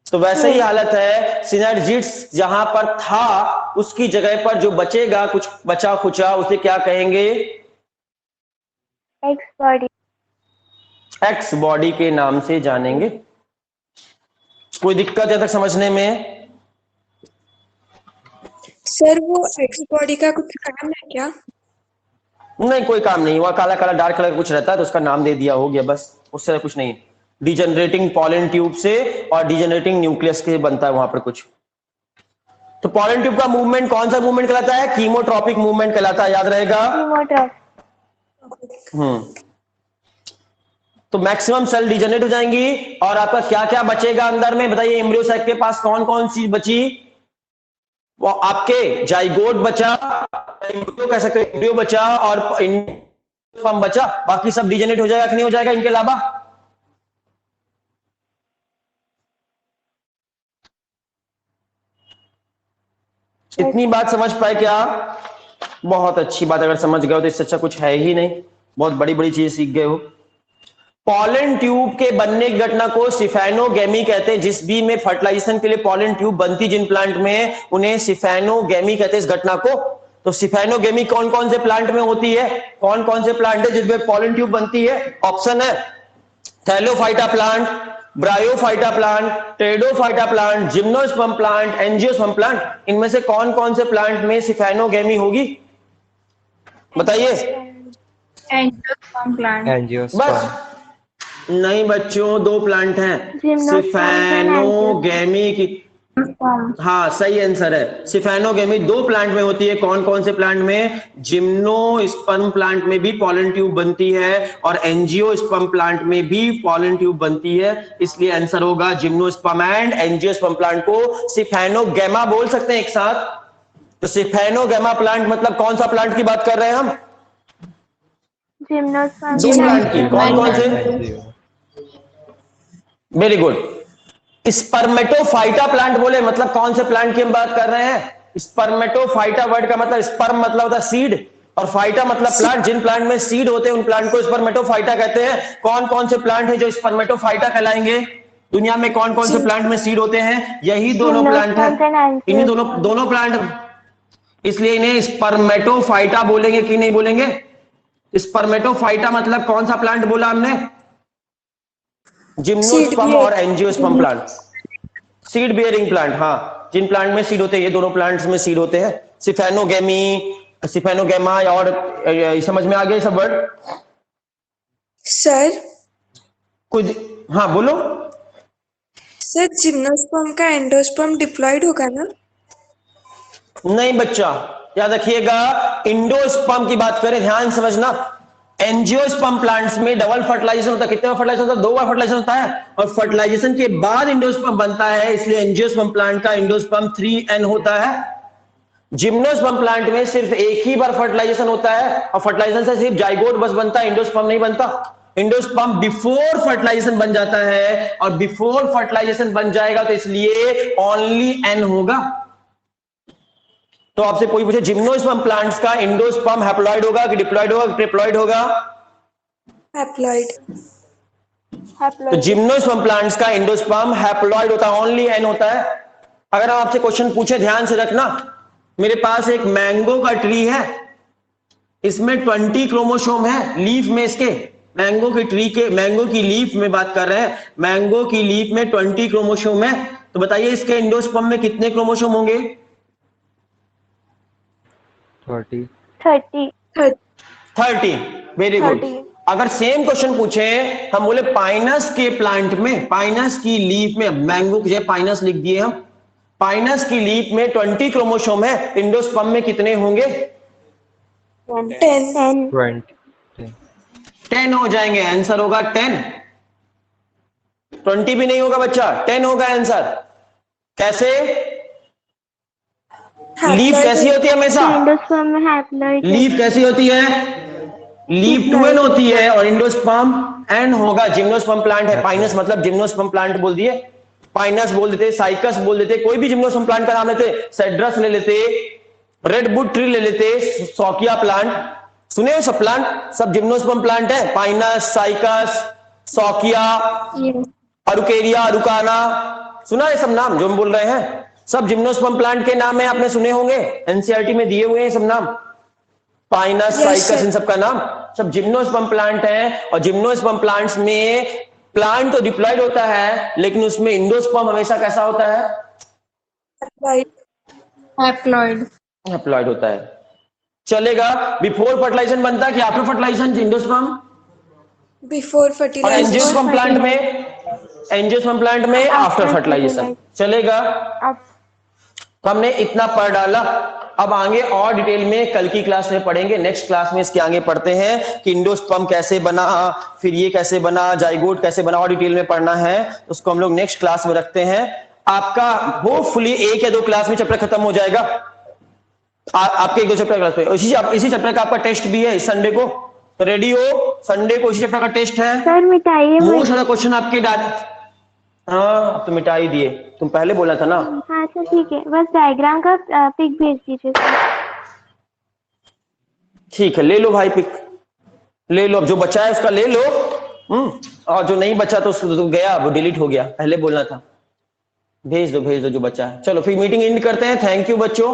तो वैसे ही हालत है, सिनर्जिट्स जहां पर था उसकी जगह पर जो बचेगा, कुछ बचा खुचा, उसे क्या कहेंगे? X body. एक्स बॉडी के नाम से जानेंगे। कोई दिक्कत है तक समझने में? सर वो एक्स बॉडी का कुछ काम है क्या? नहीं, कोई काम नहीं। वह काला काला डार्क कलर कुछ रहता है तो उसका नाम दे दिया, हो गया बस, उससे कुछ नहीं। डिजेनरेटिंग पॉलन ट्यूब से और डिजेनरेटिंग न्यूक्लियस से बनता है वहां पर कुछ। तो पॉलन ट्यूब का मूवमेंट कौन सा मूवमेंट कहलाता है? कीमोट्रॉपिक मूवमेंट कहलाता है, याद रहेगा। तो मैक्सिमम सेल डिजेनरेट हो जाएंगी और आपका क्या क्या बचेगा अंदर में? बताइए, एम्ब्रियो साइक के पास कौन कौन सी बची? वो आपके जाइगोट बचा, एम्ब्रियो कह सकते, एम्ब्रियो बचा और स्पर्म बचा, बाकी सब डिजेनरेट हो जाएगा कि नहीं हो जाएगा इनके अलावा? इतनी बात समझ पाए क्या? बहुत अच्छी बात। अगर समझ गए हो तो इससे अच्छा कुछ है ही नहीं, बहुत बड़ी बड़ी चीजें सीख गए हो। पॉलन ट्यूब के बनने की घटना को सिफेनोगेमी कहते हैं। जिस बी में फर्टिलाइजेशन के लिए पॉलन ट्यूब बनती जिन प्लांट में, उन्हें सिफेनोगेमी कहते हैं इस घटना को। तो सिफेनोगेमी कौन कौन से प्लांट में होती है? कौन कौन से प्लांट है जिसमें पॉलन ट्यूब बनती है? ऑप्शन है Thallophyta plant, bryophyta plant, pteridophyta plant, gymnosperm plant, angiosperm plant. इनमें से कौन कौन से प्लांट में सिफेनोगेमी होगी? बताइए। Angiosperm plant. बस नहीं बच्चों, दो प्लांट हैं सिफेनोगेमी की। हाँ, सही आंसर है। सिफेनोगेमी दो प्लांट में होती है। कौन कौन से प्लांट में? जिम्नोस्पर्म प्लांट में भी पॉलन ट्यूब बनती है और एंजियोस्पर्म प्लांट में भी पॉलन ट्यूब बनती है। इसलिए आंसर होगा जिम्नोस्पर्म एंड एंजियोस्पर्म प्लांट को सिफेनोगेमा बोल सकते हैं एक साथ। तो सिफेनोगेमा प्लांट मतलब कौन सा प्लांट की बात कर रहे हैं हम? दो प्लांट की। कौन कौन से? Very good. स्पर्मेटोफाइटा प्लांट बोले मतलब कौन से प्लांट की हम बात कर रहे हैं? स्पर्मेटोफाइटा वर्ड का मतलब स्पर्म मतलब होता है सीड और फाइटा मतलब प्लांट। जिन प्लांट में सीड होते हैं उन प्लांट को स्पर्मेटोफाइटा कहते हैं। कौन कौन से प्लांट है जो स्पर्मेटोफाइटा कहलाएंगे? दुनिया में कौन कौन से प्लांट में सीड होते हैं? यही दोनों प्लांट है, इन्हीं दोनों प्लांट। इसलिए इन्हें स्पर्मेटोफाइटा बोलेंगे कि नहीं बोलेंगे? स्पर्मेटोफाइटा मतलब कौन सा प्लांट बोला हमने? जिम्नोस्पर्म और angiosperm plant. Seed bearing plant, हाँ, जिन प्लांट में सीड होते हैं, ये दोनों प्लांट्स में सीड होते हैं, सिफेनोगेमी, सिफेनोगेमा, और समझ में आ गया सब वर्ड? सर कुछ, हाँ बोलो। सर जिम्नोस्पर्म का एंडोस्पर्म डिप्लॉयड होगा ना? नहीं बच्चा, याद रखिएगा, इंडोस्पर्म की बात करें, ध्यान समझना, एंजियोस्पर्म प्लांट्स में डबल फर्टिलाइजेशन होता है। कितने बार फर्टिलाइजेशन होता है? 2 बार फर्टिलाइजेशन होता है, और फर्टिलाइजेशन के बाद इंडोस्पर्म बनता है, इसलिए एंजियोस्पर्म प्लांट का इंडोस्पर्म 3n होता है। जिम्नोस्पर्म प्लांट में सिर्फ एक ही बार फर्टिलाइजेशन होता है, और फर्टिलाइजेशन से सिर्फ जाइगोट बस बनता है, इंडोस्पर्म नहीं बनता। इंडोस्पर्म बिफोर फर्टिलाइजेशन बन जाता है, और बिफोर फर्टिलाइजेशन बन जाएगा तो इसलिए ओनली n होगा। तो आपसे कोई पूछे जिम्नोस्पर्म प्लांट्स का इंडोस्पर्म हैप्लॉइड होगा कि डिप्लॉइड होगा कि ट्रिप्लॉइड होगा? हैप्लॉइड। तो जिम्नोस्पर्म प्लांट्स का इंडोस्पर्म हैप्लॉइड होता है, ओनली n होता है। अगर हम आपसे क्वेश्चन पूछे, ध्यान से रखना, मेरे पास एक मैंगो का ट्री है, इसमें 20 क्रोमोसोम है लीफ में, इसके मैंगो की ट्री के, मैंगो की लीफ में बात कर रहे हैं, मैंगो की लीफ में 20 क्रोमोसोम है, तो बताइए इसके इंडोस्पर्म में कितने क्रोमोसोम होंगे? 30। Very good. अगर सेम क्वेश्चन पूछे, हम बोले पाइनस के प्लांट में, पाइनस की लीफ में, मैंगो की जगह पाइनस लिख दिए हम, पाइनस की लीफ में 20 क्रोमोसोम है, इंडोस्पर्म में कितने होंगे? 10 हो जाएंगे, आंसर होगा 10। 20 भी नहीं होगा बच्चा, 10 होगा आंसर। कैसे? लीफ कैसी होती है हमेशा? इंडोस्पर्म में हैप्लॉइड लीफ कैसी होती है? लीफ 2n होती है, और इंडोस्पर्म n होगा। जिम्नोस्पर्म प्लांट है, पाइनस मतलब जिम्नोस्पर्म प्लांट बोल दिए, पाइनस बोल देते, साइकस बोल देते, कोई भी जिम्नोस्पर्म प्लांट का नाम लेते, सेड्रस ले लेते, रेडवुड ट्री ले लेते, सौकिया प्लांट, सुने हो सब प्लांट, सब जिम्नोस्पर्म प्लांट है, पाइनस, साइकस, सौकिया, अरुकेरिया, अरुकाना, सुना है सब नाम जो हम बोल रहे हैं? सब जिम्नोस्पर्म प्लांट के नाम है, आपने सुने होंगे, एनसीईआरटी में दिए हुए हैं सब नाम, पाइनस, साइकस, इन सब का नाम, सब जिम्नोस्पर्म प्लांट है। और जिम्नोस्पर्म प्लांट्स में प्लांट तो डिप्लॉयड होता है, लेकिन उसमें इंडोस्पर्म हमेशा कैसा होता है? हैप्लॉइड। हैप्लॉइड होता है। चलेगा, बिफोर फर्टिलाइजेशन बनता है कि आफ्टर फर्टिलाइजेशन इंडोस्पर्म? बिफोर और फर्टिलाइजेशन। एंजियोस्पर्म प्लांट में, एंजियोस्पर्म प्लांट में आफ्टर फर्टिलाइजेशन। चलेगा, तो हमने इतना पढ़ डाला। अब आगे और डिटेल में कल की क्लास में पढ़ेंगे, नेक्स्ट क्लास में इसके आगे पढ़ते हैं कि इंडोस्पर्म कैसे बना, फिर ये कैसे बना, जाइगोट कैसे बना, और डिटेल में पढ़ना है, उसको हम लोग नेक्स्ट क्लास में रखते हैं। आपका होपफुली 1 या 2 क्लास में चैप्टर खत्म हो जाएगा, आपके 1-2 चैप्टर क्लास में। इसी चैप्टर का आपका टेस्ट भी है इस संडे को, तो रेडी हो, संडे को इसी चैप्टर का टेस्ट है। सर मिटाइए मोस्ट सारा क्वेश्चन आपके हाँ, अब तो मिटा ही दिए, तुम पहले बोला था ना। हाँ सर ठीक है, बस डायग्राम का पिक भेज दीजिए सर। ठीक है, ले लो भाई पिक, ले लो, अब जो बचा है उसका ले लो। और जो नहीं बचा तो गया, वो डिलीट हो गया, पहले बोलना था। भेज दो जो बचा है। चलो फिर मीटिंग एंड करते हैं। थैंक यू बच्चों।